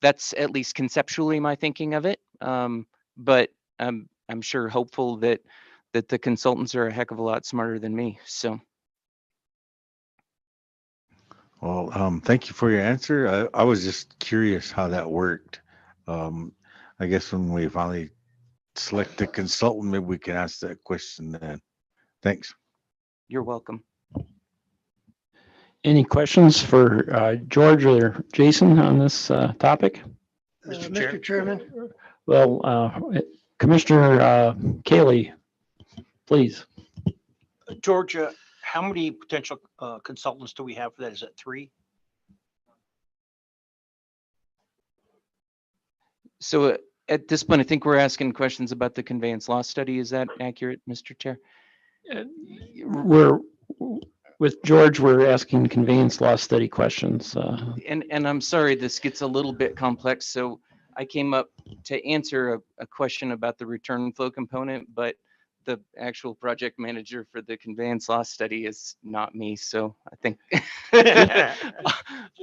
That's at least conceptually my thinking of it. But I'm sure hopeful that the consultants are a heck of a lot smarter than me. So.
Well, thank you for your answer. I was just curious how that worked. I guess when we finally select a consultant, maybe we can ask that question then. Thanks.
You're welcome.
Any questions for George or Jason on this topic?
Mr. Chairman,
Well, Commissioner Cayley Please.
Georgia, how many potential consultants do we have for that? Is it 3?
So at this point, I think we're asking questions about the conveyance law study. Is that accurate, Mr. Chair?
We're, with George, we're asking conveyance law study questions.
And I'm sorry, this gets a little bit complex. So I came up to answer a question about the return flow component, but the actual project manager for the conveyance law study is not me. So I think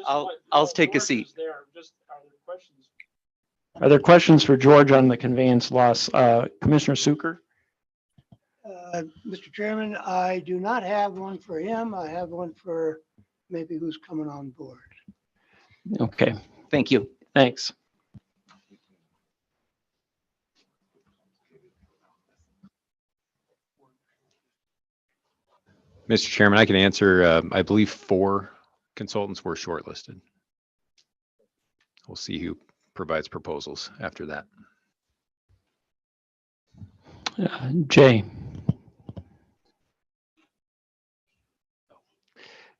I'll take a seat.
Are there questions for George on the conveyance laws? Commissioner Suker?
Mr. Chairman, I do not have one for him. I have one for maybe who's coming on board.
Okay,
Thank you.
thanks.
Mr. Chairman, I can answer, I believe 4 consultants were shortlisted. We'll see who provides proposals after that.
Jay?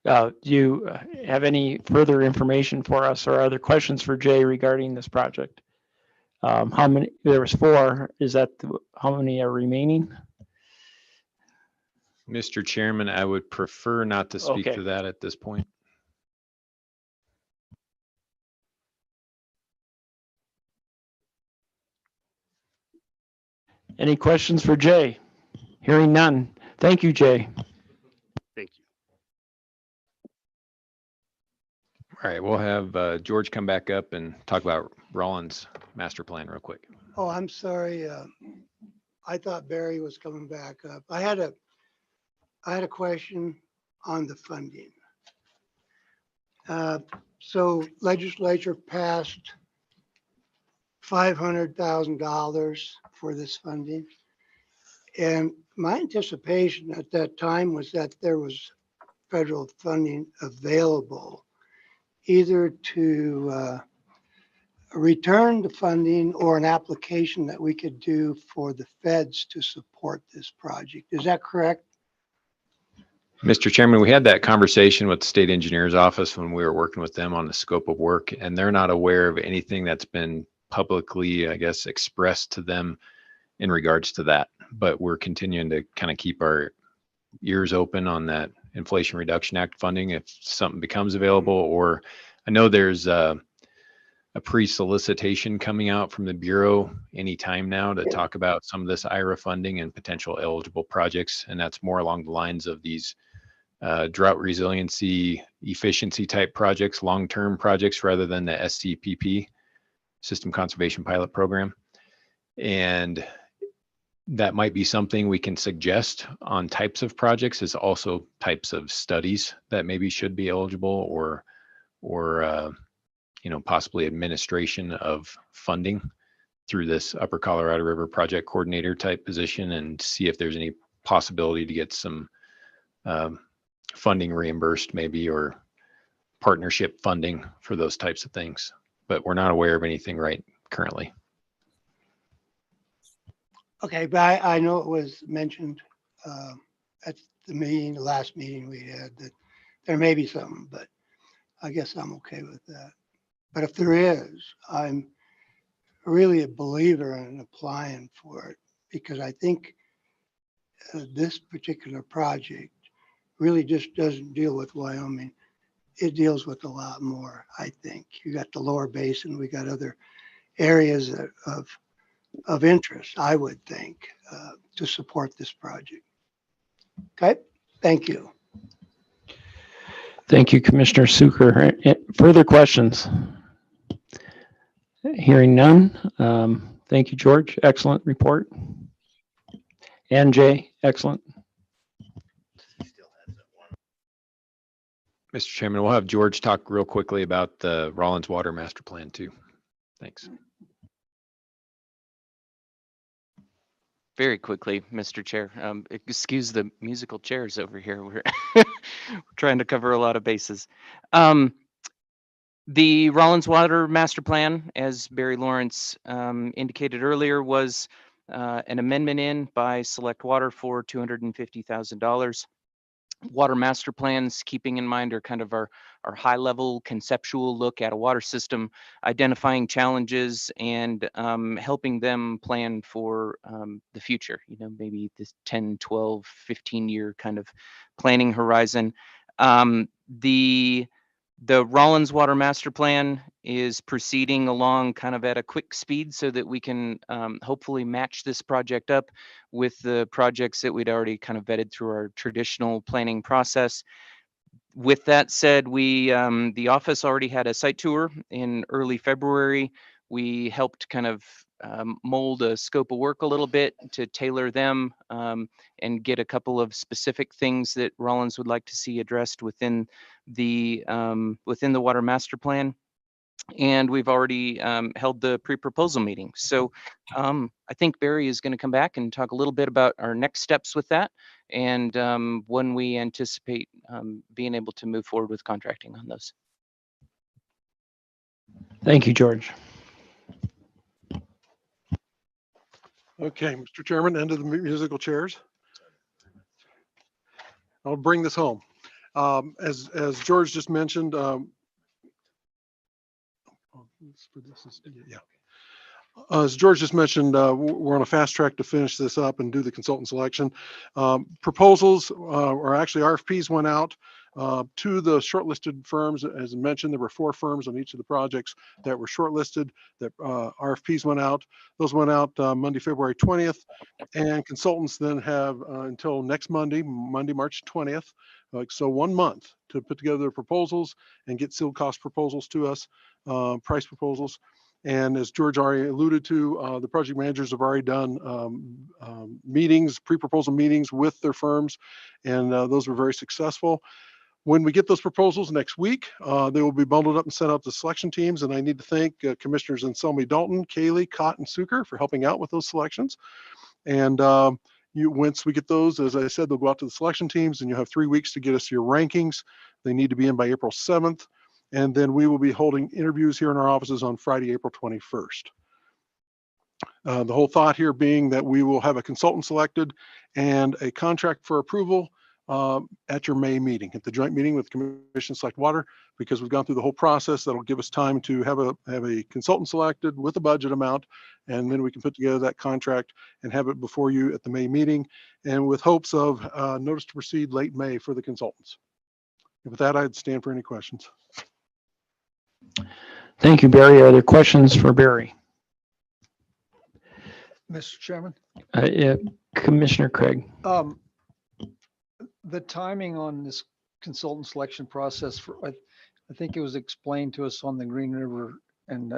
Do you have any further information for us or other questions for Jay regarding this project? How many, there was 4, is that, how many are remaining?
Mr. Chairman, I would prefer not to speak
Okay.
to that at this point.
Any questions for Jay? Hearing none. Thank you, Jay.
Thank you.
All right, we'll have George come back up and talk about Rollins master plan real quick.
Oh, I'm sorry. I thought Barry was coming back up. I had a question on the funding. So legislature passed $500,000 for this funding. And my anticipation at that time was that there was federal funding available either to return the funding or an application that we could do for the feds to support this project. Is that correct?
Mr. Chairman, we had that conversation with the state engineer's office when we were working with them on the scope of work, and they're not aware of anything that's been publicly, I guess, expressed to them in regards to that. But we're continuing to kind of keep our ears open on that Inflation Reduction Act funding if something becomes available. Or I know there's a pre-solicitation coming out from the Bureau anytime now to talk about some of this IRA funding and potential eligible projects. And that's more along the lines of these drought resiliency, efficiency type projects, long-term projects, rather than the SCPP, System Conservation Pilot Program. And that might be something we can suggest on types of projects, is also types of studies that maybe should be eligible, or possibly administration of funding through this Upper Colorado River Project Coordinator type position, and see if there's any possibility to get some funding reimbursed maybe, or partnership funding for those types of things. But we're not aware of anything right currently.
Okay, but I know it was mentioned at the meeting, the last meeting we had, that there may be something, but I guess I'm okay with that. But if there is, I'm really a believer in applying for it, because I think this particular project really just doesn't deal with Wyoming. It deals with a lot more, I think. You got the lower basin, we got other areas of interest, I would think, to support this project. Okay, thank you.
Thank you, Commissioner Suker. Further questions? Hearing none. Thank you, George. Excellent report. And Jay, excellent.
Mr. Chairman, we'll have George talk real quickly about the Rollins Water Master Plan too. Thanks.
Very quickly, Mr. Chair. Excuse the musical chairs over here. We're we're trying to cover a lot of bases. The Rollins Water Master Plan, as Barry Lawrence indicated earlier, was an amendment in by Select Water for $250,000. Water master plans, keeping in mind, are kind of our high level conceptual look at a water system, identifying challenges and helping them plan for the future, maybe this 10, 12, 15-year kind of planning horizon. The Rollins Water Master Plan is proceeding along kind of at a quick speed so that we can hopefully match this project up with the projects that we'd already kind of vetted through our traditional planning process. With that said, the office already had a site tour in early February. We helped kind of mold a scope of work a little bit to tailor them and get a couple of specific things that Rollins would like to see addressed within the Water Master Plan. And we've already held the pre-proposal meeting. So I think Barry is going to come back and talk a little bit about our next steps with that and when we anticipate being able to move forward with contracting on those.
Thank you, George.
Okay, Mr. Chairman, end of the musical chairs. I'll bring this home. As George just mentioned, as George just mentioned, we're on a fast track to finish this up and do the consultant selection. Proposals, or actually RFPs, went out to the shortlisted firms. As mentioned, there were 4 firms on each of the projects that were shortlisted. That RFPs went out. Those went out Monday, February 20th, and consultants then have until next Monday, March 20th, so 1 month to put together their proposals and get sealed cost proposals to us, price proposals. And as George already alluded to, the project managers have already done meetings, pre-proposal meetings with their firms, and those were very successful. When we get those proposals next week, they will be bundled up and sent out to selection teams. And I need to thank Commissioners Anselmi Dalton, Kaylee, Cott, and Suker for helping out with those selections. And once we get those, as I said, they'll go out to the selection teams, and you'll have 3 weeks to get us your rankings. They need to be in by April 7th. And then we will be holding interviews here in our offices on Friday, April 21st. The whole thought here being that we will have a consultant selected and a contract for approval at your May meeting, at the joint meeting with Commission Select Water, because we've gone through the whole process. That'll give us time to have a consultant selected with a budget amount, and then we can put together that contract and have it before you at the May meeting, and with hopes of notice to proceed late May for the consultants. And with that, I'd stand for any questions.
Thank you, Barry. Are there questions for Barry?
Mr. Chairman,
Yeah, Commissioner Craig.
the timing on this consultant selection process, I think it was explained to us on the Green River and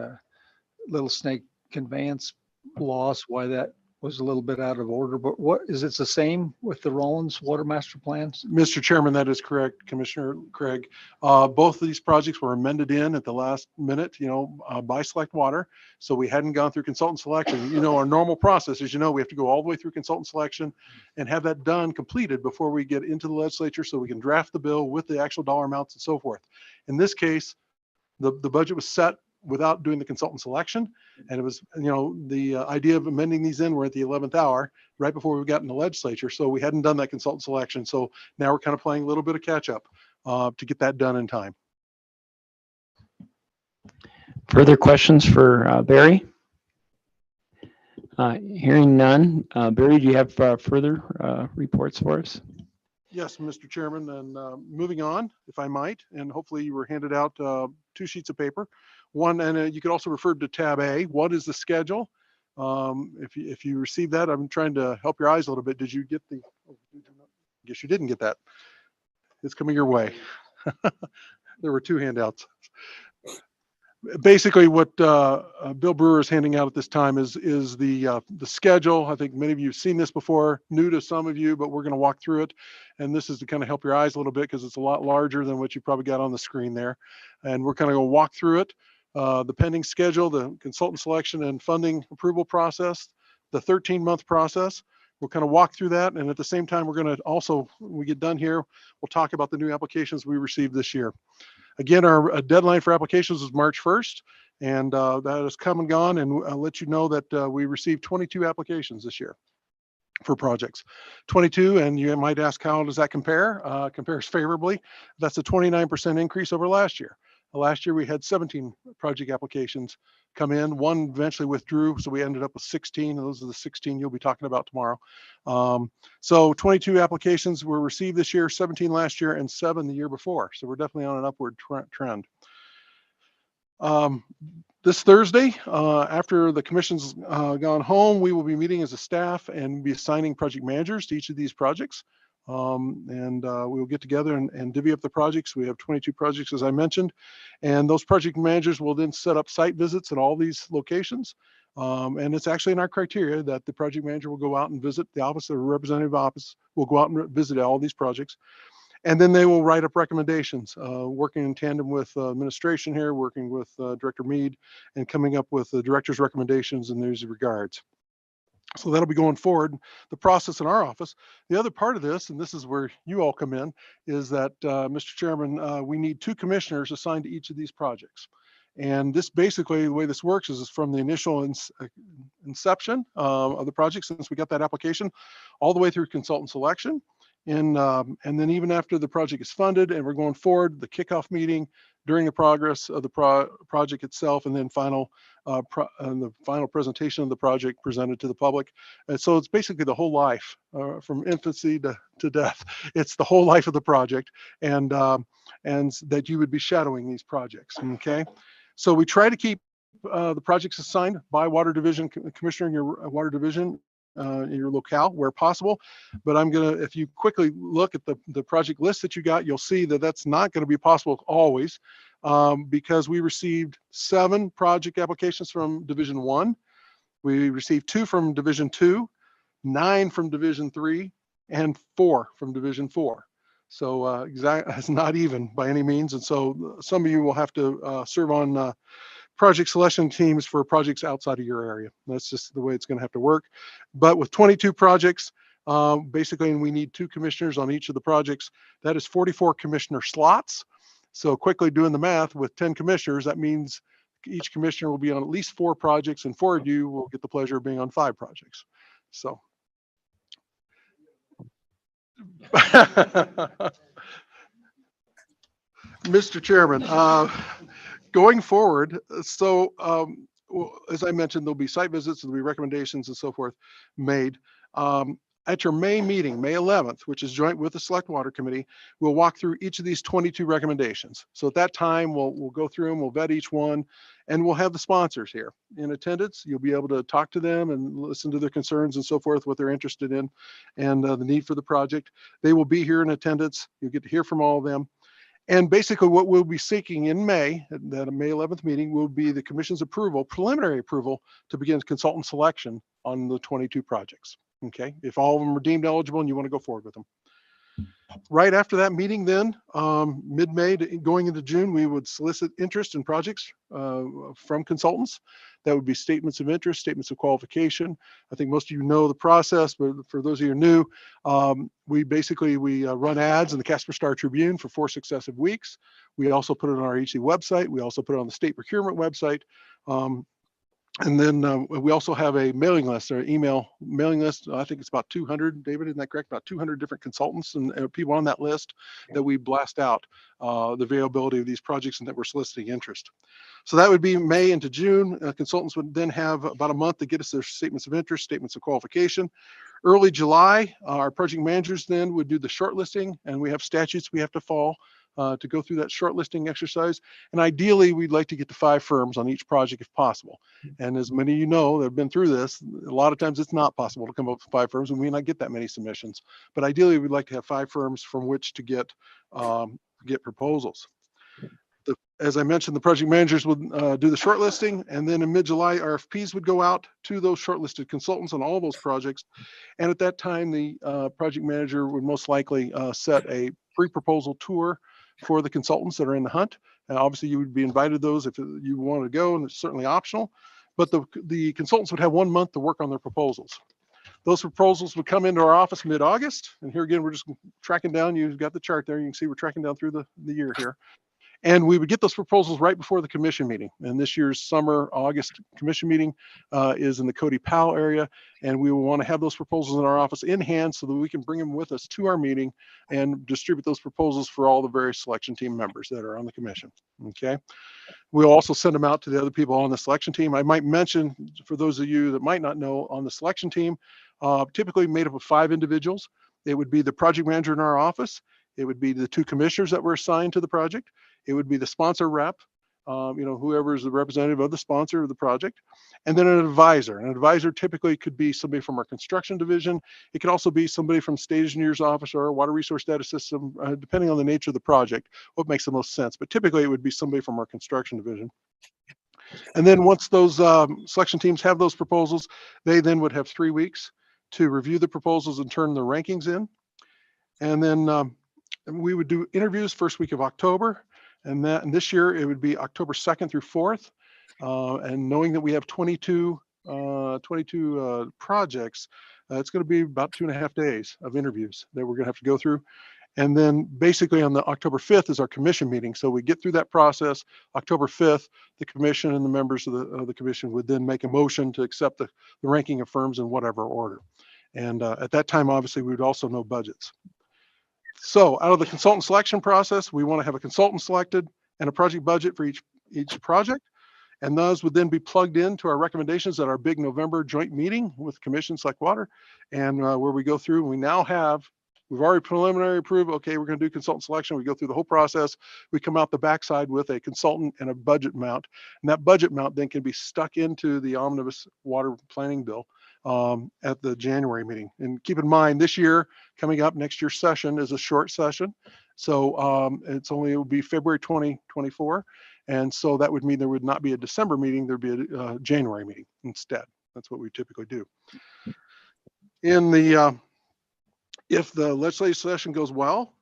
Little Snake conveyance loss, why that was a little bit out of order, but what is it the same with the Rollins Water Master Plans?
Mr. Chairman, that is correct, Commissioner Craig. Both of these projects were amended in at the last minute, by Select Water. So we hadn't gone through consultant selection. Our normal process is, we have to go all the way through consultant selection and have that done, completed before we get into the legislature so we can draft the bill with the actual dollar amounts and so forth. In this case, the budget was set without doing the consultant selection. And it was, the idea of amending these in, we're at the 11th hour, right before we got in the legislature. So we hadn't done that consultant selection. So now we're kind of playing a little bit of catch up to get that done in time.
Further questions for Barry? Hearing none. Barry, do you have further reports for us?
Yes, Mr. Chairman, and moving on, if I might, and hopefully you were handed out 2 sheets of paper. One, and you could also refer to tab A. What is the schedule? If you received that, I'm trying to help your eyes a little bit. Did you get the? Oh, I guess you didn't get that. It's coming your way. There were 2 handouts. Basically, what Bill Brewer is handing out at this time is the schedule. I think many of you have seen this before, new to some of you, but we're going to walk through it. And this is to kind of help your eyes a little bit because it's a lot larger than what you probably got on the screen there. And we're kind of going to walk through it. The pending schedule, the consultant selection and funding approval process, the 13-month process. We'll kind of walk through that. And at the same time, we're going to also, when we get done here, we'll talk about the new applications we received this year. Again, our deadline for applications is March 1st. And that has come and gone. And I'll let you know that we received 22 applications this year for projects. 22, and you might ask, how does that compare? Compares favorably. That's a 29% increase over last year. Last year, we had 17 project applications come in. One eventually withdrew, so we ended up with 16. Those are the 16 you'll be talking about tomorrow. So 22 applications were received this year, 17 last year, and 7 the year before. So we're definitely on an upward trend. This Thursday, after the commission's gone home, we will be meeting as a staff and be assigning project managers to each of these projects. We'll get together and divvy up the projects. We have 22 projects, as I mentioned, and those project managers will then set up site visits at all these locations. And it's actually in our criteria that the project manager will go out and visit the office, the representative office will go out and visit all these projects. And then they will write up recommendations, working in tandem with administration here, working with Director Mead, and coming up with the director's recommendations in these regards. So that'll be going forward, the process in our office. The other part of this, and this is where you all come in, is that, Mr. Chairman, we need 2 commissioners assigned to each of these projects. And this basically, the way this works is from the initial inception of the project, since we got that application, all the way through consultant selection. And then even after the project is funded and we're going forward, the kickoff meeting during the progress of the project itself, and then the final presentation of the project presented to the public. And so it's basically the whole life, from infancy to death. It's the whole life of the project, and that you would be shadowing these projects. Okay, so we try to keep the projects assigned by water division, commissioner in your water division, in your locale where possible. But if you quickly look at the project list that you got, you'll see that that's not going to be possible always, because we received 7 project applications from Division 1. We received 2 from Division 2, 9 from Division 3, and 4 from Division 4. So it's not even by any means. And so some of you will have to serve on project selection teams for projects outside of your area. That's just the way it's going to have to work. But with 22 projects, basically, and we need 2 commissioners on each of the projects, that is 44 commissioner slots. So quickly doing the math, with 10 commissioners, that means each commissioner will be on at least 4 projects, and 4 of you will get the pleasure of being on 5 projects. So. Mr. Chairman, going forward, so as I mentioned, there'll be site visits, there'll be recommendations and so forth made. At your May meeting, May 11th, which is joint with the Select Water Committee, we'll walk through each of these 22 recommendations. So at that time, we'll go through them, we'll vet each one, and we'll have the sponsors here in attendance. You'll be able to talk to them and listen to their concerns and so forth, what they're interested in, and the need for the project. They will be here in attendance. You'll get to hear from all of them. And basically what we'll be seeking in May, at that May 11th meeting, will be the commission's approval, preliminary approval, to begin consultant selection on the 22 projects. Okay, if all of them are deemed eligible and you want to go forward with them. Right after that meeting then, mid-May going into June, we would solicit interest in projects from consultants. That would be statements of interest, statements of qualification. I think most of you know the process, but for those of you new, we run ads in the Casper Star Tribune for 4 successive weeks. We also put it on our HC website. We also put it on the state procurement website. And then we also have a mailing list, or email mailing list. I think it's about 200, David, isn't that correct? About 200 different consultants and people on that list that we blast out the availability of these projects and that we're soliciting interest. So that would be May into June. Consultants would then have about a month to get us their statements of interest, statements of qualification. Early July, our project managers then would do the shortlisting, and we have statutes we have to follow to go through that shortlisting exercise. And ideally, we'd like to get to 5 firms on each project if possible. And as many of you know that have been through this, a lot of times it's not possible to come up with 5 firms, and we may not get that many submissions. But ideally, we'd like to have 5 firms from which to get proposals. As I mentioned, the project managers would do the shortlisting, and then in mid-July, RFPs would go out to those shortlisted consultants on all those projects. And at that time, the project manager would most likely set a pre-proposal tour for the consultants that are in the hunt. And obviously, you would be invited those if you wanted to go, and it's certainly optional. But the consultants would have 1 month to work on their proposals. Those proposals would come into our office mid-August. And here again, we're just tracking down. You've got the chart there. You can see we're tracking down through the year here. And we would get those proposals right before the commission meeting. And this year's summer, August commission meeting is in the Cody Powell area. And we will want to have those proposals in our office in hand so that we can bring them with us to our meeting and distribute those proposals for all the various selection team members that are on the commission. Okay. We'll also send them out to the other people on the selection team. I might mention, for those of you that might not know, on the selection team, typically made up of 5 individuals. It would be the project manager in our office. It would be the 2 commissioners that were assigned to the project. It would be the sponsor rep, whoever is the representative of the sponsor of the project, and then an advisor. An advisor typically could be somebody from our construction division. It could also be somebody from state engineer's office or our water resource data system, depending on the nature of the project, what makes the most sense. But typically it would be somebody from our construction division. And then once those selection teams have those proposals, they then would have 3 weeks to review the proposals and turn the rankings in. And then we would do interviews first week of October. And this year it would be October 2nd through 4th. And knowing that we have 22 projects, it's going to be about 2.5 days of interviews that we're going to have to go through. And then basically on the October 5th is our commission meeting. So we get through that process. October 5th, the commission and the members of the commission would then make a motion to accept the ranking of firms in whatever order. And at that time, obviously, we would also know budgets. So out of the consultant selection process, we want to have a consultant selected and a project budget for each project. And those would then be plugged into our recommendations at our big November joint meeting with Commission Select Water. And where we go through, we've already preliminary approved, okay, we're going to do consultant selection. We go through the whole process. We come out the backside with a consultant and a budget amount. And that budget amount then can be stuck into the omnibus water planning bill at the January meeting. And keep in mind, this year, coming up, next year's session is a short session. So it will be February 2024. And so that would mean there would not be a December meeting, there'd be a January meeting instead. That's what we typically do. If the legislative session goes well,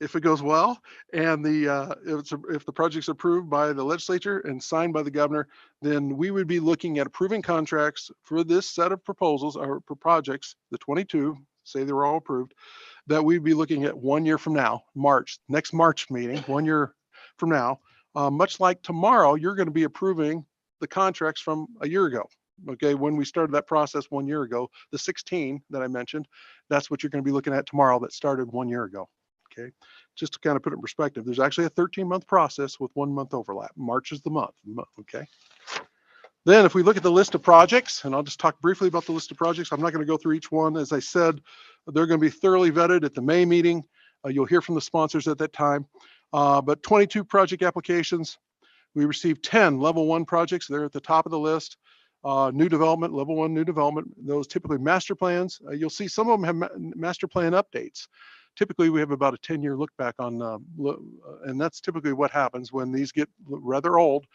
and if the project's approved by the legislature and signed by the governor, then we would be looking at approving contracts for this set of proposals or for projects, the 22, say they were all approved, that we'd be looking at 1 year from now, next March meeting, 1 year from now. Much like tomorrow, you're going to be approving the contracts from a year ago. Okay, when we started that process 1 year ago, the 16 that I mentioned, that's what you're going to be looking at tomorrow that started 1 year ago. Okay, just to kind of put it in perspective, there's actually a 13-month process with 1 month overlap. March is the month. Okay. Then if we look at the list of projects, and I'll just talk briefly about the list of projects. I'm not going to go through each one. As I said, they're going to be thoroughly vetted at the May meeting. You'll hear from the sponsors at that time. But 22 project applications. We received 10 level 1 projects. They're at the top of the list. New development, level 1 new development, those typically master plans. You'll see some of them have master plan updates. Typically, we have about a 10-year look back on, and that's typically what happens when these get rather old.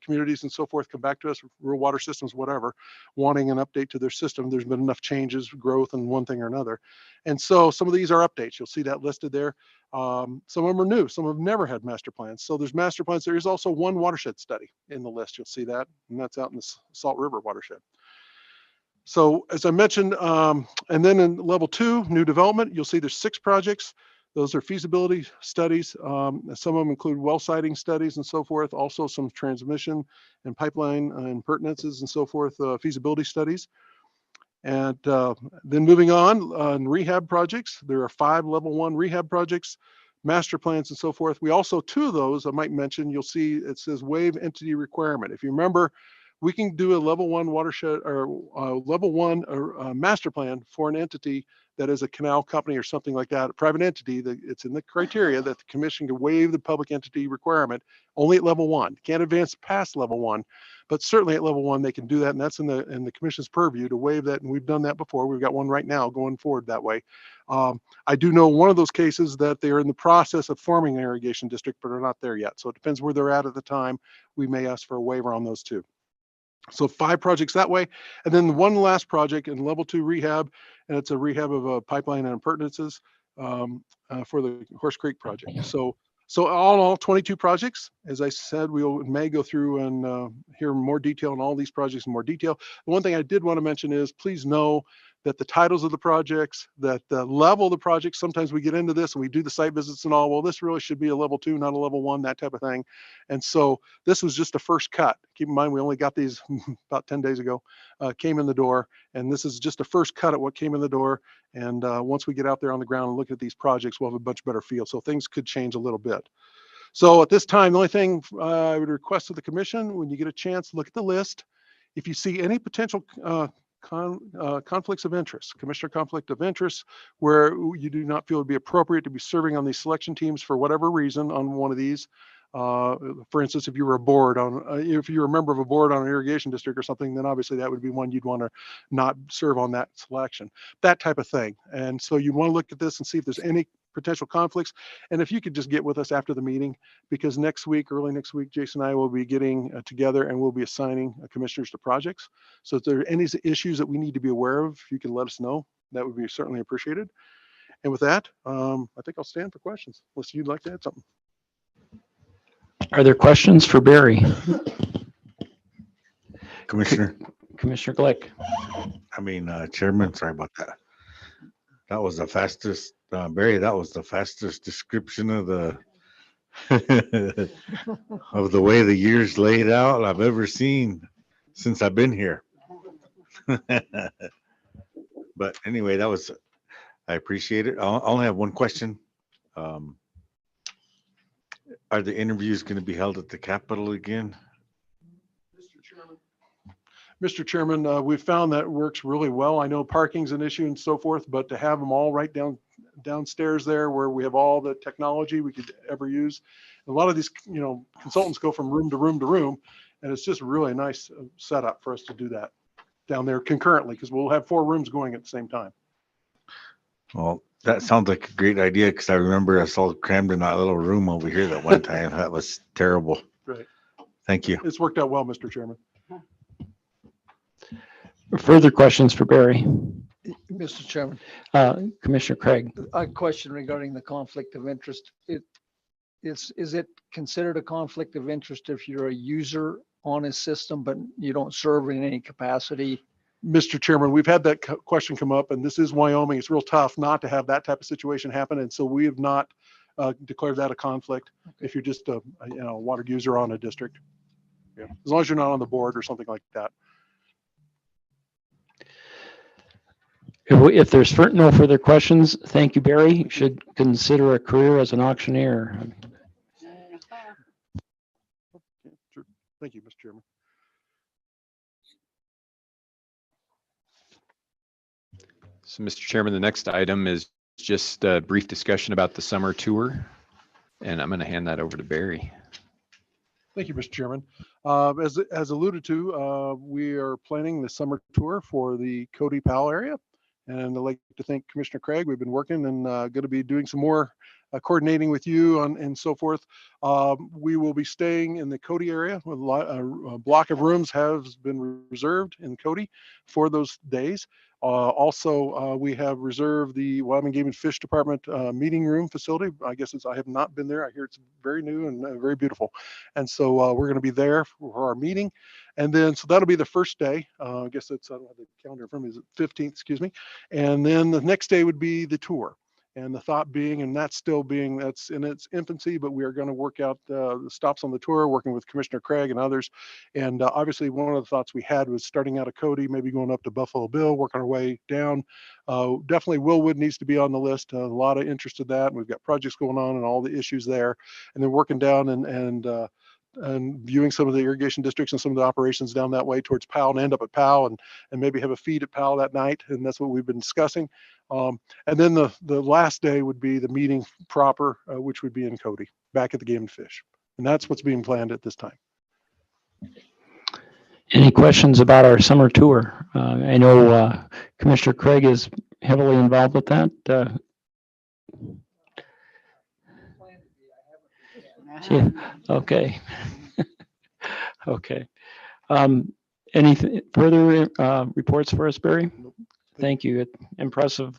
Communities and so forth come back to us, rural water systems, whatever, wanting an update to their system. There's been enough changes, growth, and one thing or another. And so some of these are updates. You'll see that listed there. Some of them are new. Some have never had master plans. So there's master plans. There is also one watershed study in the list. You'll see that, and that's out in the Salt River watershed. So as I mentioned, and then in level 2, new development, you'll see there's 6 projects. Those are feasibility studies. Some of them include well siting studies and so forth. Also some transmission and pipeline and pertinences and so forth, feasibility studies. And then moving on, rehab projects. There are 5 level 1 rehab projects, master plans and so forth. We also, 2 of those I might mention, you'll see it says waive entity requirement. If you remember, we can do a level 1 watershed or level 1 or master plan for an entity that is a canal company or something like that, a private entity. It's in the criteria that the commission can waive the public entity requirement only at level 1. Can't advance past level 1, but certainly at level 1 they can do that, and that's in the commission's purview to waive that. And we've done that before. We've got one right now going forward that way. I do know one of those cases that they are in the process of forming an irrigation district, but are not there yet. So it depends where they're at the time. We may ask for a waiver on those 2. So 5 projects that way. And then one last project in level 2 rehab, and it's a rehab of a pipeline and appurtenances for the Horse Creek project. So all in all, 22 projects. As I said, we may go through and hear more detail on all these projects in more detail. The one thing I did want to mention is, please know that the titles of the projects, that the level of the project, sometimes we get into this and we do the site visits and all, well, this really should be a level 2, not a level 1, that type of thing. And so this was just a first cut. Keep in mind, we only got these about 10 days ago, came in the door, and this is just a first cut at what came in the door. And once we get out there on the ground and look at these projects, we'll have a much better feel. So things could change a little bit. So at this time, the only thing I would request of the commission, when you get a chance, look at the list. If you see any potential conflicts of interest, commissioner conflict of interest, where you do not feel it would be appropriate to be serving on these selection teams for whatever reason on one of these. For instance, if you were a board on, if you're a member of a board on an irrigation district or something, then obviously that would be one you'd want to not serve on that selection, that type of thing. And so you want to look at this and see if there's any potential conflicts. And if you could just get with us after the meeting, because next week, early next week, Jason and I will be getting together and we'll be assigning commissioners to projects. So if there are any issues that we need to be aware of, you can let us know. That would be certainly appreciated. And with that, I think I'll stand for questions, unless you'd like to add something.
Are there questions for Barry?
Commissioner,
Glick?
Chairman, sorry about that. That was the fastest, Barry, that was the fastest description of the of the way the years laid out I've ever seen since I've been here. But anyway, I appreciate it. I only have one question. Are the interviews going to be held at the Capitol again?
Mr. Chairman, we've found that works really well. I know parking's an issue and so forth, but to have them all right downstairs there where we have all the technology we could ever use. A lot of these, consultants go from room to room to room, and it's just really a nice setup for us to do that down there concurrently, because we'll have 4 rooms going at the same time.
Well, that sounds like a great idea, because I remember us all crammed in that little room over here that one time. That was terrible.
Right.
Thank you.
It's worked out well, Mr. Chairman.
Further questions for Barry?
Mr. Chairman,
Commissioner Craig?
a question regarding the conflict of interest. Is it considered a conflict of interest if you're a user on a system, but you don't serve in any capacity?
Mr. Chairman, we've had that question come up, and this is Wyoming. It's real tough not to have that type of situation happen. And so we have not declared that a conflict if you're just a water user on a district. Yeah. As long as you're not on the board or something like that.
If there's no further questions, thank you, Barry. You should consider a career as an auctioneer.
Sure. Thank you, Mr. Chairman.
So, Mr. Chairman, the next item is just a brief discussion about the summer tour, and I'm going to hand that over to Barry.
Thank you, Mr. Chairman. As alluded to, we are planning the summer tour for the Cody Powell area. And I'd like to thank Commissioner Craig. We've been working and going to be doing some more coordinating with you and so forth. We will be staying in the Cody area. A block of rooms has been reserved in Cody for those days. Also, we have reserved the Wyoming Game and Fish Department meeting room facility. I have not been there. I hear it's very new and very beautiful. And so we're going to be there for our meeting. And then, so that'll be the first day. I guess it's, I don't have the calendar in front of me, it's 15th, excuse me. And then the next day would be the tour. And the thought being, and that's in its infancy, but we are going to work out the stops on the tour, working with Commissioner Craig and others. And obviously one of the thoughts we had was starting out of Cody, maybe going up to Buffalo Bill, working our way down. Definitely Willwood needs to be on the list. A lot of interest in that. We've got projects going on and all the issues there. And then working down and viewing some of the irrigation districts and some of the operations down that way towards Powell and end up at Powell and maybe have a feed at Powell that night. And that's what we've been discussing. And then the last day would be the meeting proper, which would be in Cody, back at the Game and Fish. And that's what's being planned at this time.
Any questions about our summer tour? I know Commissioner Craig is heavily involved with that. Okay. Okay. Any further reports for us, Barry? Thank you. Impressive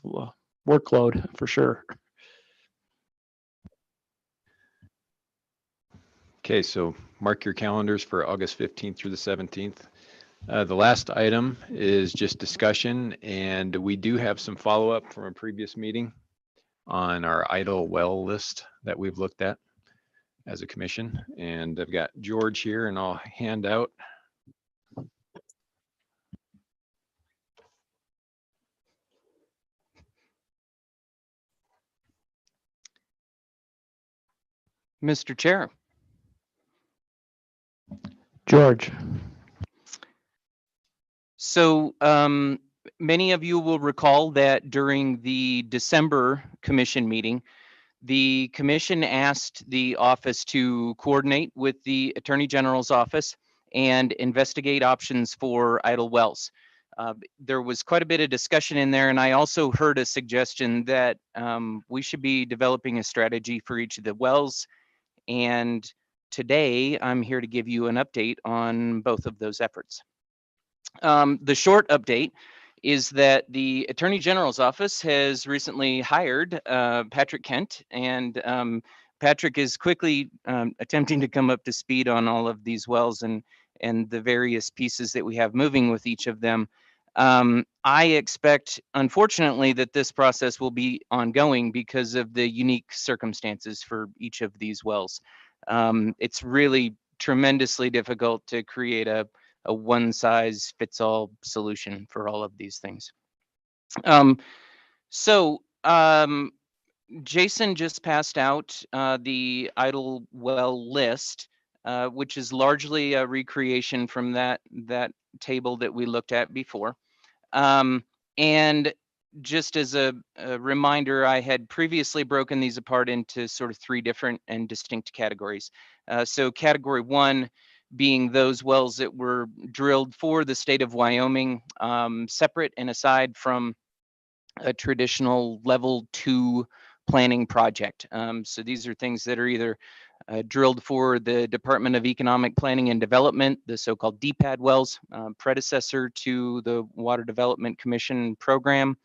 workload for sure.
Okay, so mark your calendars for August 15th through the 17th. The last item is just discussion, and we do have some follow-up from a previous meeting on our idle well list that we've looked at as a commission. And I've got George here, and I'll hand out.
Mr. Chair.
George.
So many of you will recall that during the December commission meeting, the commission asked the office to coordinate with the Attorney General's office and investigate options for idle wells. There was quite a bit of discussion in there, and I also heard a suggestion that we should be developing a strategy for each of the wells. And today, I'm here to give you an update on both of those efforts. The short update is that the Attorney General's office has recently hired Patrick Kent, and Patrick is quickly attempting to come up to speed on all of these wells and the various pieces that we have moving with each of them. I expect, unfortunately, that this process will be ongoing because of the unique circumstances for each of these wells. It's really tremendously difficult to create a one-size-fits-all solution for all of these things. Jason just passed out the idle well list, which is largely a recreation from that table that we looked at before. And just as a reminder, I had previously broken these apart into sort of 3 different and distinct categories. So category 1 being those wells that were drilled for the state of Wyoming, separate and aside from a traditional level 2 planning project. So these are things that are either drilled for the Department of Economic Planning and Development, the so-called DPAD wells, predecessor to the Water Development Commission program,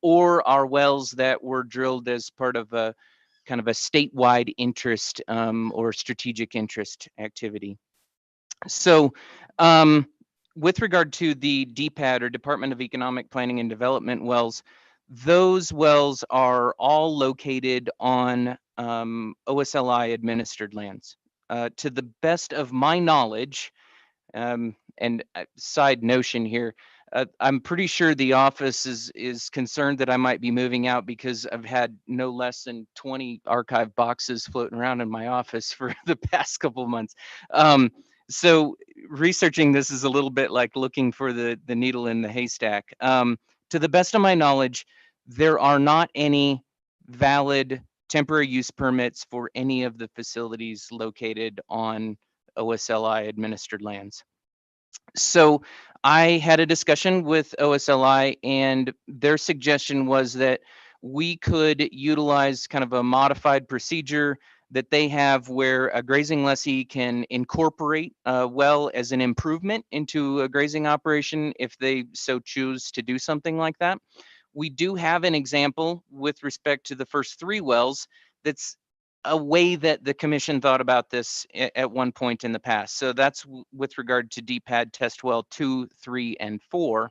or are wells that were drilled as part of a kind of a statewide interest or strategic interest activity. So with regard to the DPAD or Department of Economic Planning and Development wells, those wells are all located on OSLI administered lands. To the best of my knowledge, and side notion here, I'm pretty sure the office is concerned that I might be moving out because I've had no less than 20 archive boxes floating around in my office for the past couple of months. So researching this is a little bit like looking for the needle in the haystack. To the best of my knowledge, there are not any valid temporary use permits for any of the facilities located on OSLI administered lands. So I had a discussion with OSLI, and their suggestion was that we could utilize kind of a modified procedure that they have where a grazing lessee can incorporate a well as an improvement into a grazing operation if they so choose to do something like that. We do have an example with respect to the first 3 wells that's a way that the commission thought about this at one point in the past. So that's with regard to DPAD test well 2, 3, and 4.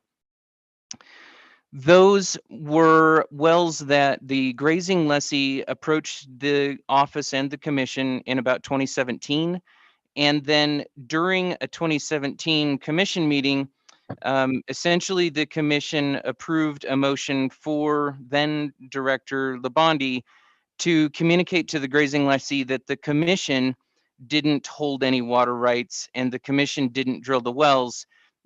Those were wells that the grazing lessee approached the office and the commission in about 2017. And then during a 2017 commission meeting, essentially the commission approved a motion for then Director Labonte to communicate to the grazing lessee that the commission didn't hold any water rights and the commission didn't drill the wells.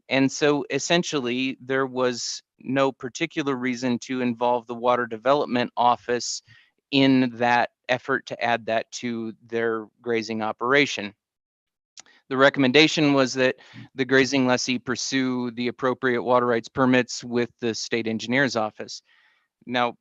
And so essentially there was no particular reason to involve the Water Development Office in that effort to add that to their grazing operation. The recommendation was that the grazing lessee pursue the appropriate water rights permits with the state engineer's office. Now,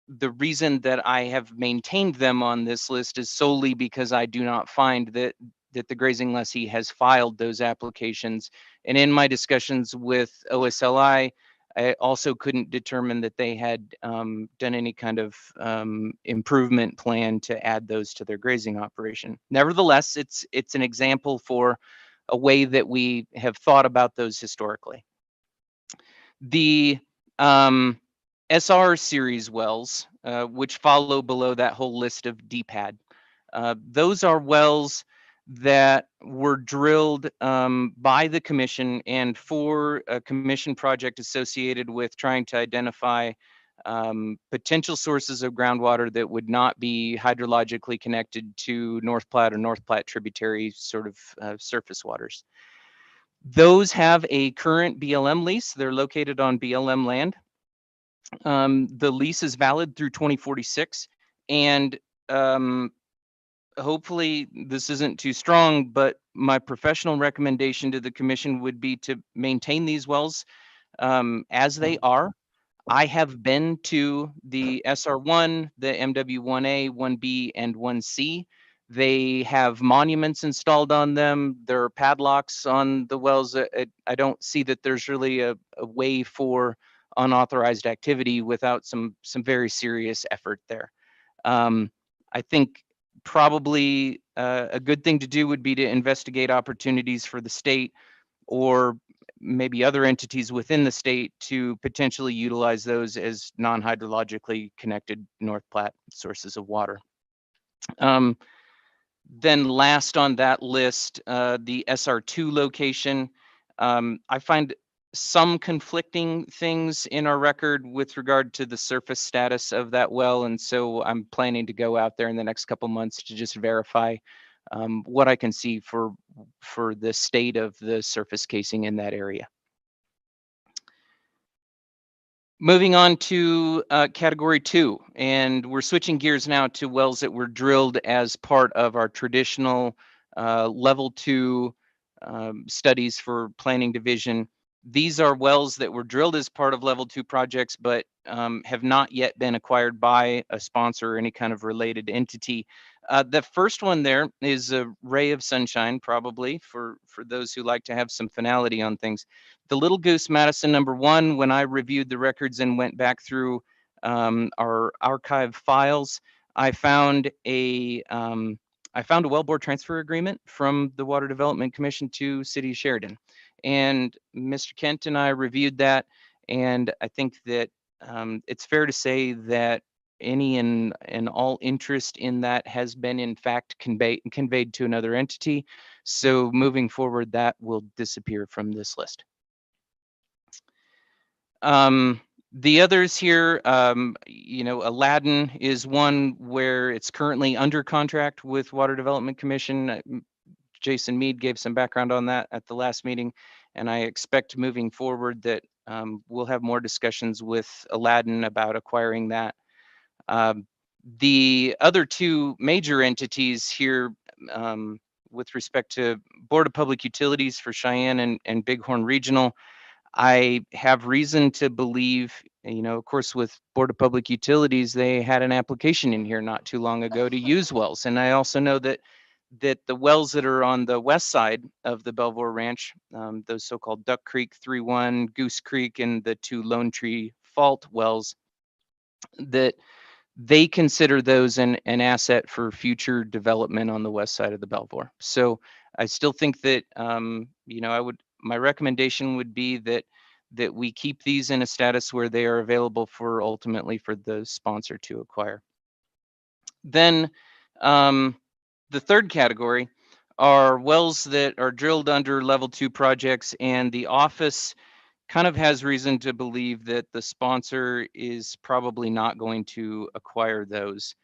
the reason that I have maintained them on this list is solely because I do not find that the grazing lessee has filed those applications. And in my discussions with OSLI, I also couldn't determine that they had done any kind of improvement plan to add those to their grazing operation. Nevertheless, it's an example for a way that we have thought about those historically. The SR series wells, which follow below that whole list of DPAD, those are wells that were drilled by the commission and for a commission project associated with trying to identify potential sources of groundwater that would not be hydrologically connected to North Platte or North Platte tributary sort of surface waters. Those have a current BLM lease. They're located on BLM land. The lease is valid through 2046, and hopefully this isn't too strong, but my professional recommendation to the commission would be to maintain these wells as they are. I have been to the SR1, the MW1A, 1B, and 1C. They have monuments installed on them. There are padlocks on the wells. I don't see that there's really a way for unauthorized activity without some very serious effort there. I think probably a good thing to do would be to investigate opportunities for the state or maybe other entities within the state to potentially utilize those as non-hydrologically connected North Platte sources of water. Then last on that list, the SR2 location. I find some conflicting things in our record with regard to the surface status of that well, and so I'm planning to go out there in the next couple months to just verify what I can see for the state of the surface casing in that area. Moving on to category 2, and we're switching gears now to wells that were drilled as part of our traditional level 2 studies for planning division. These are wells that were drilled as part of level 2 projects, but have not yet been acquired by a sponsor or any kind of related entity. The first one there is a ray of sunshine, probably for those who like to have some finality on things. The Little Goose Madison #1, when I reviewed the records and went back through our archive files, I found a wellbore transfer agreement from the Water Development Commission to City of Sheridan. And Mr. Kent and I reviewed that, and I think that it's fair to say that any and all interest in that has been in fact conveyed to another entity. So moving forward, that will disappear from this list. The others here, Aladdin is one where it's currently under contract with Water Development Commission. Jason Mead gave some background on that at the last meeting, and I expect moving forward that we'll have more discussions with Aladdin about acquiring that. The other two major entities here with respect to Board of Public Utilities for Cheyenne and Bighorn Regional, I have reason to believe, of course, with Board of Public Utilities, they had an application in here not too long ago to use wells. And I also know that the wells that are on the west side of the Belvoir Ranch, those so-called Duck Creek 3-1, Goose Creek, and the 2 Lone Tree Fault wells, that they consider those an asset for future development on the west side of the Belvoir. So I still think that, my recommendation would be that we keep these in a status where they are available ultimately for the sponsor to acquire. Then the third category are wells that are drilled under level 2 projects, and the office kind of has reason to believe that the sponsor is probably not going to acquire those.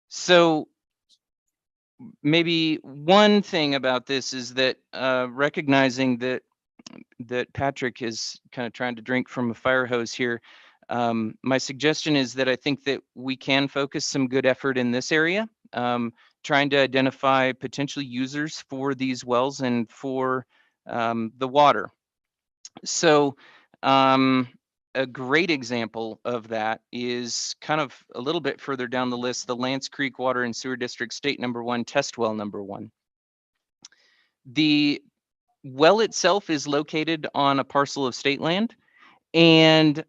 So maybe one thing about this is that recognizing that Patrick is kind of trying to drink from a fire hose here, my suggestion is that I think that we can focus some good effort in this area, trying to identify potential users for these wells and for the water. So a great example of that is kind of a little bit further down the list, the Lance Creek Water and Sewer District State #1 test well #1. The well itself is located on a parcel of state land, and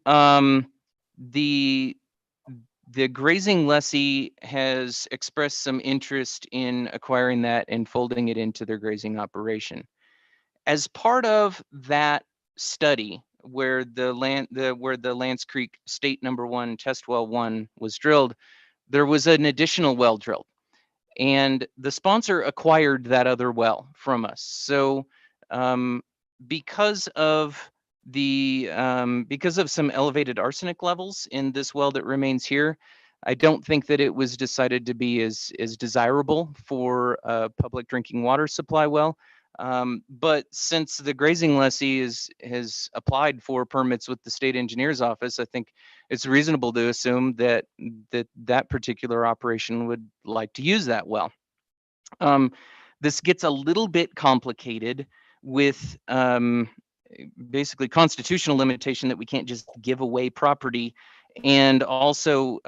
the grazing lessee has expressed some interest in acquiring that and folding it into their grazing operation. As part of that study, where the Lance Creek State Number 1 Test Well 1 was drilled, there was an additional well drilled, and the sponsor acquired that other well from us. So because of some elevated arsenic levels in this well that remains here, I don't think that it was decided to be as desirable for a public drinking water supply well. But since the grazing lessee has applied for permits with the state engineer's office, I think it's reasonable to assume that that particular operation would like to use that well. This gets a little bit complicated with basically constitutional limitation that we can't just give away property. And also,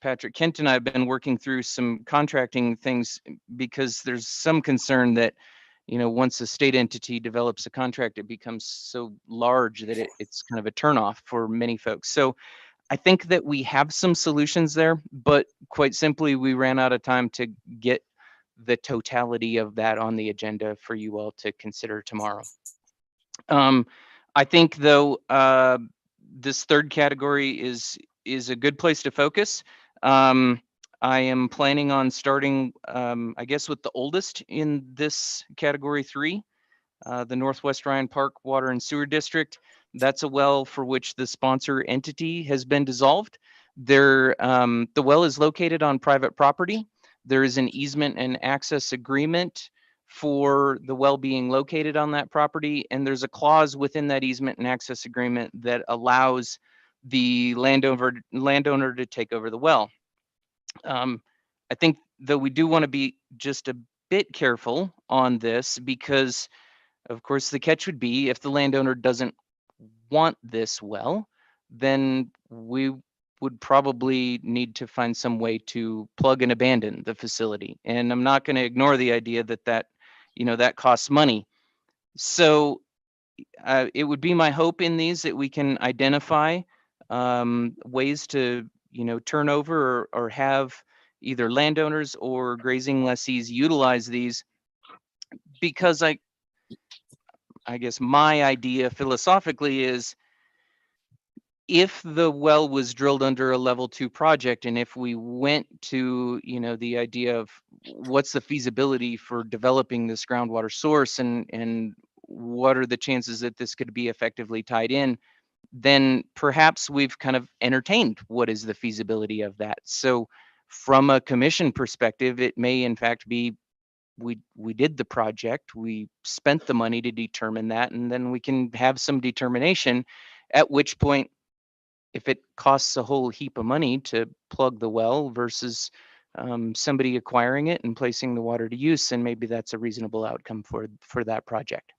Patrick Kent and I have been working through some contracting things because there's some concern that, you know, once a state entity develops a contract, it becomes so large that it's kind of a turnoff for many folks. So I think that we have some solutions there, but quite simply, we ran out of time to get the totality of that on the agenda for you all to consider tomorrow. I think, though, this third category is a good place to focus. I am planning on starting, I guess, with the oldest in this category 3, the Northwest Ryan Park Water and Sewer District. That's a well for which the sponsor entity has been dissolved. The well is located on private property. There is an easement and access agreement for the well being located on that property, and there's a clause within that easement and access agreement that allows the landowner to take over the well. I think, though, we do want to be just a bit careful on this because, of course, the catch would be if the landowner doesn't want this well, then we would probably need to find some way to plug and abandon the facility. And I'm not going to ignore the idea that that costs money. So it would be my hope in these that we can identify ways to, turn over or have either landowners or grazing lessees utilize these, because I guess my idea philosophically is, if the well was drilled under a level 2 project, and if we went to, the idea of what's the feasibility for developing this groundwater source and what are the chances that this could be effectively tied in, then perhaps we've kind of entertained what is the feasibility of that. So from a commission perspective, it may in fact be we did the project, we spent the money to determine that, and then we can have some determination, at which point, if it costs a whole heap of money to plug the well versus somebody acquiring it and placing the water to use, and maybe that's a reasonable outcome for that project.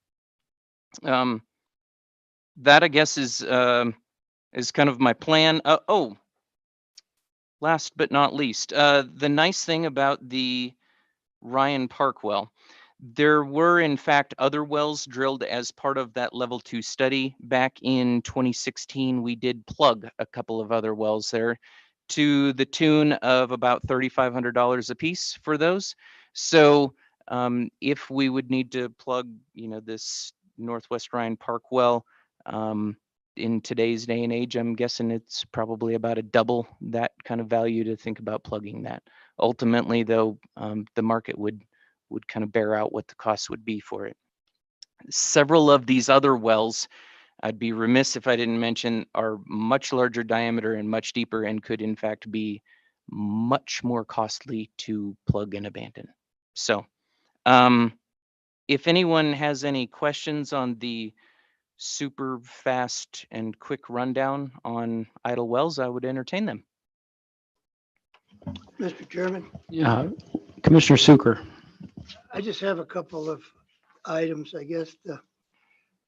That, I guess, is kind of my plan. Last but not least, the nice thing about the Ryan Park well, there were in fact other wells drilled as part of that level 2 study. Back in 2016, we did plug a couple of other wells there to the tune of about $3,500 a piece for those. So if we would need to plug, this Northwest Ryan Park well, in today's day and age, I'm guessing it's probably about a double that kind of value to think about plugging that. Ultimately, though, the market would kind of bear out what the cost would be for it. Several of these other wells, I'd be remiss if I didn't mention, are much larger diameter and much deeper, and could in fact be much more costly to plug and abandon. So if anyone has any questions on the super fast and quick rundown on idle wells, I would entertain them.
Mr. Chairman,
Yeah, Commissioner Suker.
I just have a couple of items, I guess. The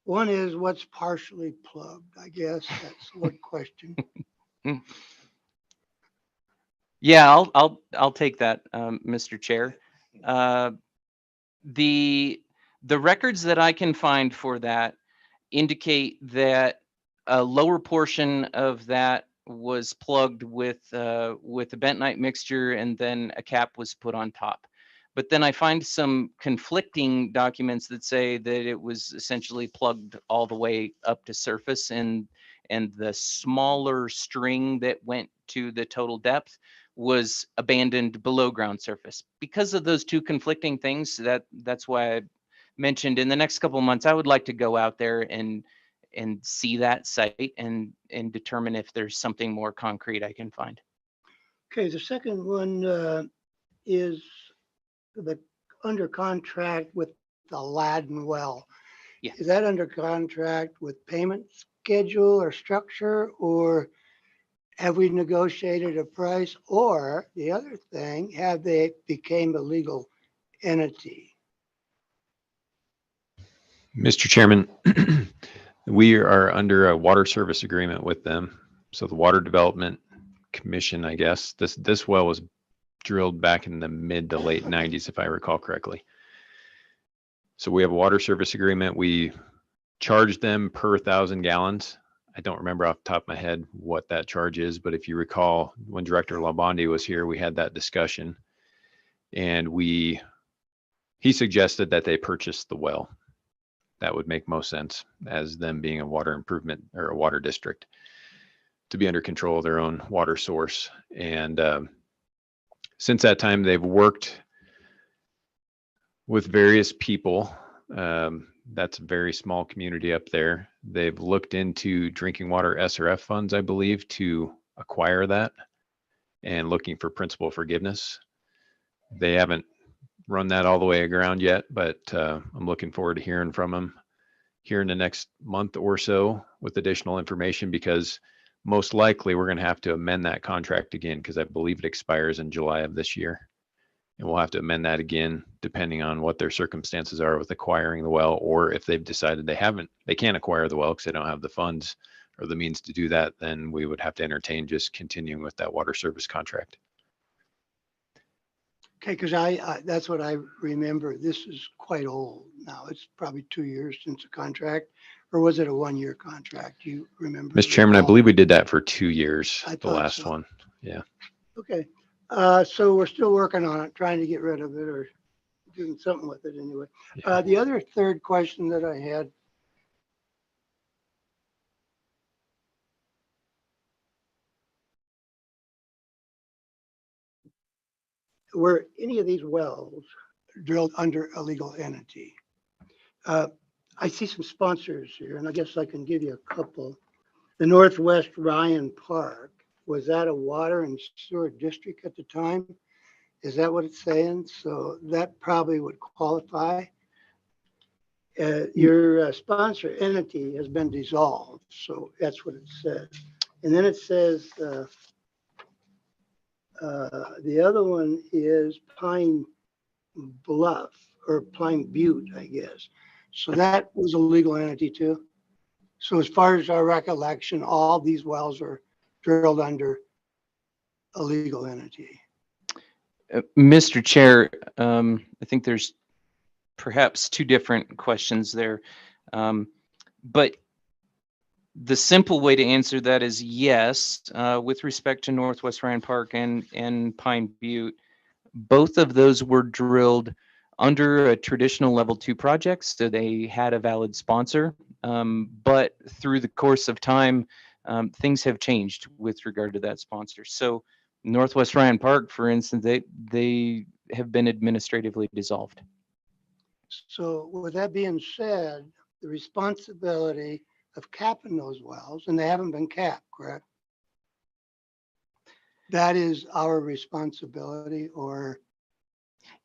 one is what's partially plugged, I guess. That's one question.
Yeah, I'll take that, Mr. Chair. The records that I can find for that indicate that a lower portion of that was plugged with a bentonite mixture, and then a cap was put on top. But then I find some conflicting documents that say that it was essentially plugged all the way up to surface, and the smaller string that went to the total depth was abandoned below ground surface. Because of those two conflicting things, that's why I mentioned in the next couple of months I would like to go out there and see that site and determine if there's something more concrete I can find.
Okay, the second one is the under contract with the Ladden well.
Yeah.
Is that under contract with payment schedule or structure, or have we negotiated a price? Or the other thing, have they became a legal entity?
Mr. Chairman, we are under a water service agreement with them. So the Water Development Commission, I guess, this well was drilled back in the mid to late 90s, if I recall correctly. So we have a water service agreement. We charge them per 1,000 gallons. I don't remember off the top of my head what that charge is, but if you recall, when Director Labondi was here, we had that discussion, and he suggested that they purchase the well. That would make most sense, as them being a water improvement or a water district, to be under control of their own water source. And since that time, they've worked with various people. That's a very small community up there. They've looked into drinking water SRF funds, I believe, to acquire that, and looking for principal forgiveness. They haven't run that all the way aground yet, but I'm looking forward to hearing from them here in the next month or so with additional information, because most likely we're going to have to amend that contract again, because I believe it expires in July of this year. And we'll have to amend that again, depending on what their circumstances are with acquiring the well, or if they've decided they can't acquire the well because they don't have the funds or the means to do that, then we would have to entertain just continuing with that water service contract.
Okay, because that's what I remember. This is quite old now. It's probably 2 years since the contract, or was it a 1-year contract? Do you remember?
Mr. Chairman, I believe we did that for 2 years,
I
the
thought
last
so.
one. Yeah.
Okay, so we're still working on it, trying to get rid of it or doing something with it anyway.
Yeah.
The other third question that I had, were any of these wells drilled under a legal entity? I see some sponsors here, and I guess I can give you a couple. The Northwest Ryan Park, was that a water and sewer district at the time? Is that what it's saying? So that probably would qualify. Your sponsor entity has been dissolved, so that's what it says. And then it says the other one is Pine Bluff or Pine Butte, I guess. So that was a legal entity too. So as far as our recollection, all these wells are drilled under a legal entity.
Mr. Chair, I think there's perhaps two different questions there. But the simple way to answer that is yes, with respect to Northwest Ryan Park and Pine Butte, both of those were drilled under a traditional level 2 project, so they had a valid sponsor. But through the course of time, things have changed with regard to that sponsor. So Northwest Ryan Park, for instance, they have been administratively dissolved.
So with that being said, the responsibility of capping those wells, and they haven't been capped, correct? That is our responsibility, or?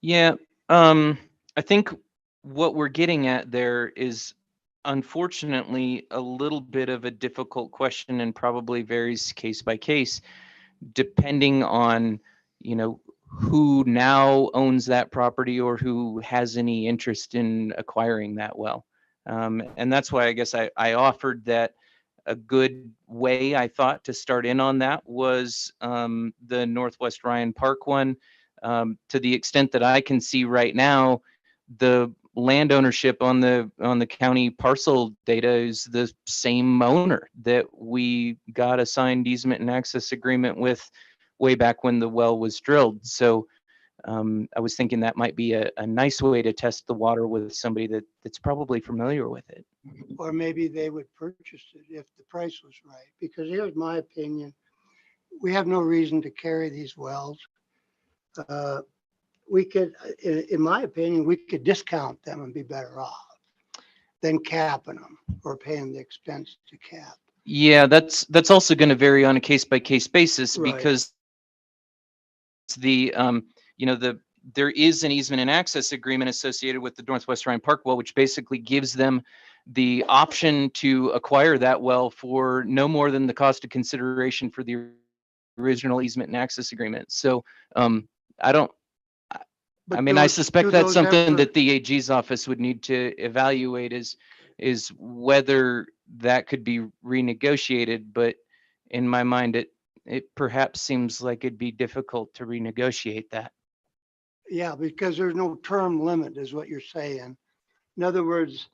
Yeah, I think what we're getting at there is unfortunately a little bit of a difficult question, and probably varies case by case, depending on, who now owns that property or who has any interest in acquiring that well. And that's why I guess I offered that a good way I thought to start in on that was the Northwest Ryan Park one. To the extent that I can see right now, the land ownership on the county parcel data is the same owner that we got a signed easement and access agreement with way back when the well was drilled. So I was thinking that might be a nice way to test the water with somebody that's probably familiar with it.
Or maybe they would purchase it if the price was right, because here's my opinion. We have no reason to carry these wells. We could, in my opinion, we could discount them and be better off than capping them or paying the expense to cap.
Yeah, that's also going to vary on a case by case basis
Right.
because there is an easement and access agreement associated with the Northwest Ryan Park well, which basically gives them the option to acquire that well for no more than the cost of consideration for the original easement and access agreement. So
But
I mean, I
do
suspect that's
those
something
ever-
that the AG's office would need to evaluate is whether that could be renegotiated. But in my mind, it perhaps seems like it'd be difficult to renegotiate that.
Yeah, because there's no term limit is what you're saying. In other words,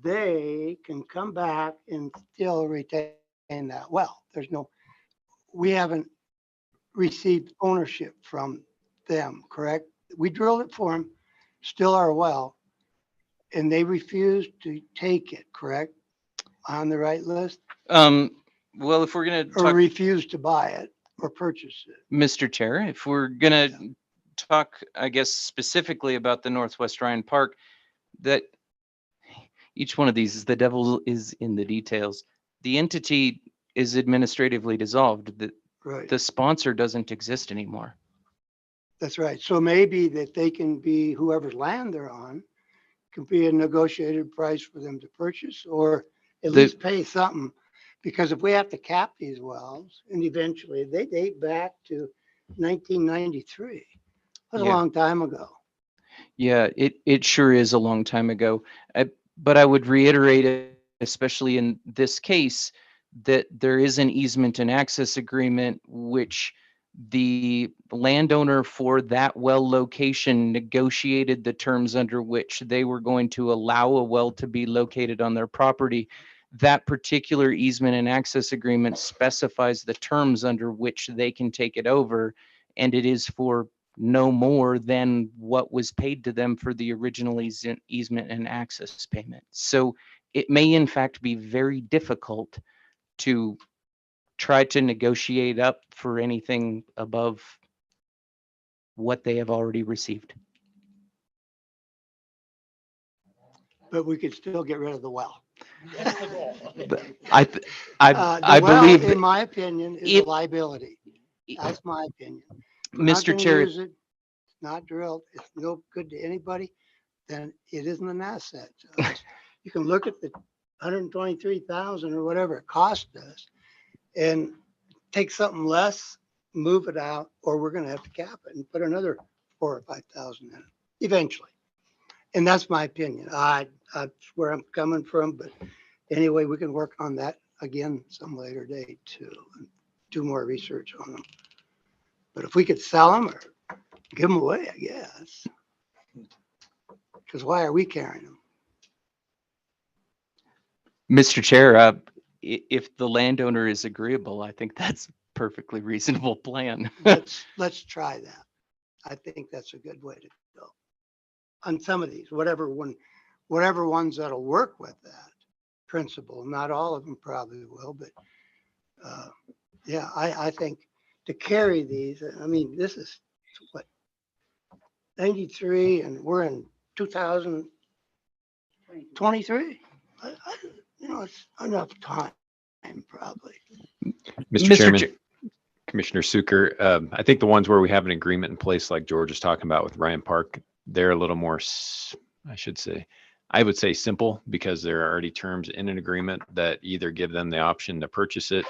they can come back and still retain that well. We haven't received ownership from them, correct? We drilled it for them, still our well, and they refused to take it, correct? On the right list?
Well, if we're going to
Or
talk,
refused to buy it or purchase it?
Mr. Chair, if we're going to talk, I guess, specifically about the Northwest Ryan Park, that each one of these is the devil is in the details. The entity is administratively dissolved.
Right,
The sponsor doesn't exist anymore.
that's right. So maybe that they can be, whoever's land they're on, can be a negotiated price for them to purchase or at
The-
least pay something. Because if we have to cap these wells, and eventually they date back to 1993. That's a
Yeah.
long time ago.
Yeah, it sure is a long time ago. But I would reiterate it, especially in this case, that there is an easement and access agreement which the landowner for that well location negotiated the terms under which they were going to allow a well to be located on their property. That particular easement and access agreement specifies the terms under which they can take it over, and it is for no more than what was paid to them for the original easement and access payment. So it may in fact be very difficult to try to negotiate up for anything above what they have already received.
But we could still get rid of the well.
But I
The well,
believe
in
that
my opinion, is a
if-
liability. That's my opinion. We're not
Mr.
gonna
Chair,
use it, it's not drilled, it's no good to anybody, then it isn't an asset to us. You can look at the 123,000 or whatever it cost us and take something less, move it out, or we're gonna have to cap it and put another 4,000 or 5,000 in it eventually. And that's my opinion. That's where I'm coming from, but anyway, we can work on that again some later date too, and do more research on them. But if we could sell them or give them away, I guess. Because why are we carrying them?
Mr. Chair, if the landowner is agreeable, I think that's a perfectly reasonable plan.
Let's try that. I think that's a good way to go. On some of these, whatever ones that'll work with that principle. Not all of them probably will, but yeah, I think to carry these, I mean, this is what, 93 and we're in 2023. It's enough time probably.
Mr. Chairman, Commissioner Suker, I think the ones where we have an agreement in place, like George is talking about with Ryan Park, they're a little more, I would say simple, because there are already terms in an agreement that either give them the option to purchase it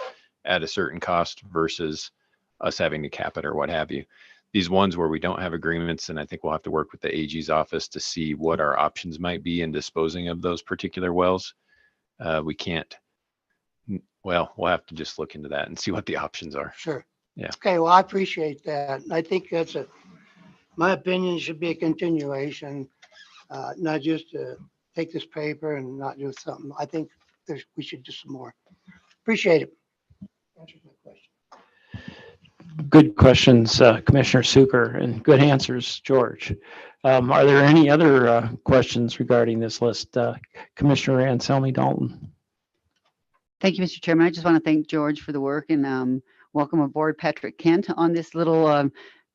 at a certain cost versus us having to cap it or what have you. These ones where we don't have agreements, and I think we'll have to work with the AG's office to see what our options might be in disposing of those particular wells. We can't, well, we'll have to just look into that and see what the options are.
Sure.
Yeah.
Okay, well, I appreciate that. I think my opinion should be a continuation. not just take this paper and not do something. I think we should do some more. Appreciate it. Answers my question.
Good questions, Commissioner Suker, and good answers, George. Are there any other questions regarding this list? Commissioner Anselmi Dalton.
Thank you, Mr. Chairman. I just want to thank George for the work and welcome aboard Patrick Kent on this little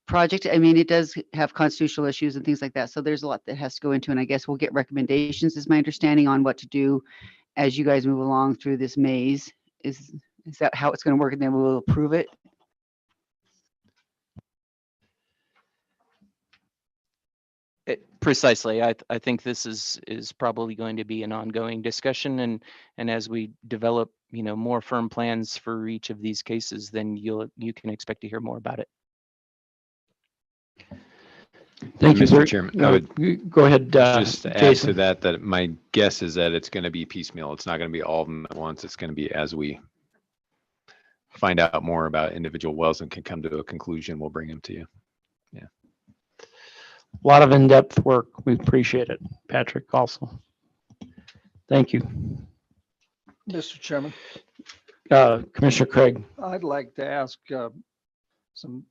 project. I mean, it does have constitutional issues and things like that. So there's a lot that has to go into, and I guess we'll get recommendations, is my understanding, on what to do as you guys move along through this maze. Is that how it's going to work? And then we'll approve it?
Precisely. I think this is probably going to be an ongoing discussion, and as we develop, more firm plans for each of these cases, then you can expect to hear more about it.
Thank you,
Mr. Chairman. I would
go ahead,
just add
Jason.
to that my guess is that it's going to be piecemeal. It's not going to be all of them at once. It's going to be as we find out more about individual wells and can come to a conclusion, we'll bring them to you. Yeah.
A lot of in-depth work. We appreciate it, Patrick, also. Thank you.
Mr. Chairman,
Commissioner Craig.
I'd like to ask some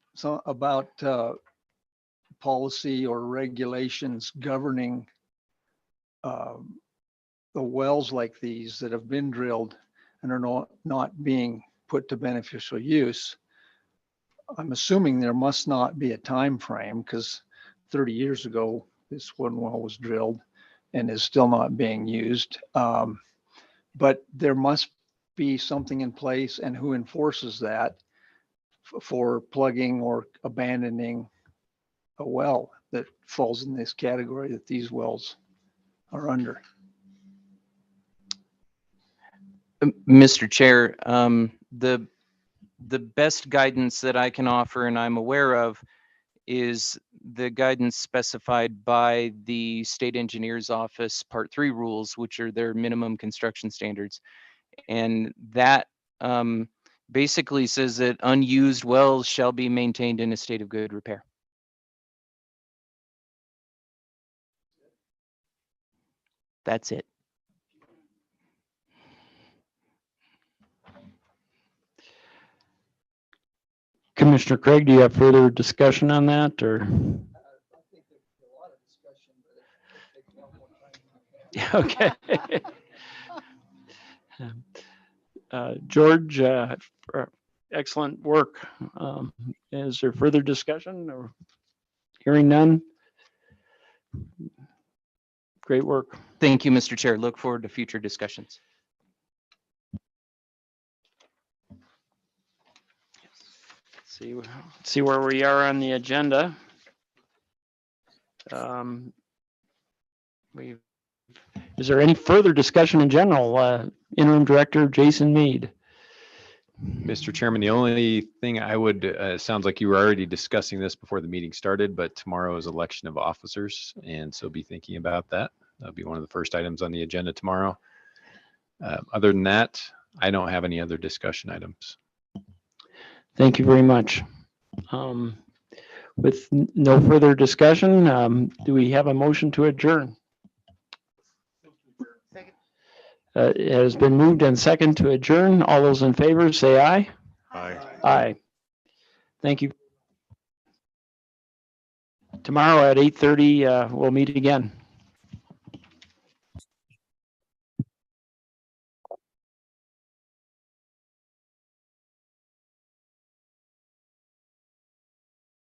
about policy or regulations governing the wells like these that have been drilled and are not being put to beneficial use. I'm assuming there must not be a time frame, because 30 years ago, this one well was drilled and is still not being used. But there must be something in place, and who enforces that for plugging or abandoning a well that falls in this category that these wells are under.
Mr. Chair, the best guidance that I can offer and I'm aware of is the guidance specified by the State Engineer's Office Part 3 rules, which are their minimum construction standards. And that basically says that unused wells shall be maintained in a state of good repair. That's it.
Commissioner Craig, do you have further discussion on that, or? Okay. George, excellent work. Is there further discussion, or hearing none? Great work.
Thank you, Mr. Chair. Look forward to future discussions.
See where we are on the agenda. Is there any further discussion in general? Interim Director Jason Mead.
Mr. Chairman, the only thing I would, sounds like you were already discussing this before the meeting started, but tomorrow is election of officers, and so be thinking about that. That'll be one of the first items on the agenda tomorrow. Other than that, I don't have any other discussion items.
Thank you very much. With no further discussion, do we have a motion to adjourn? It has been moved and second to adjourn. All those in favor say aye.
Aye.
Aye. Thank you. Tomorrow at 8:30, we'll meet again.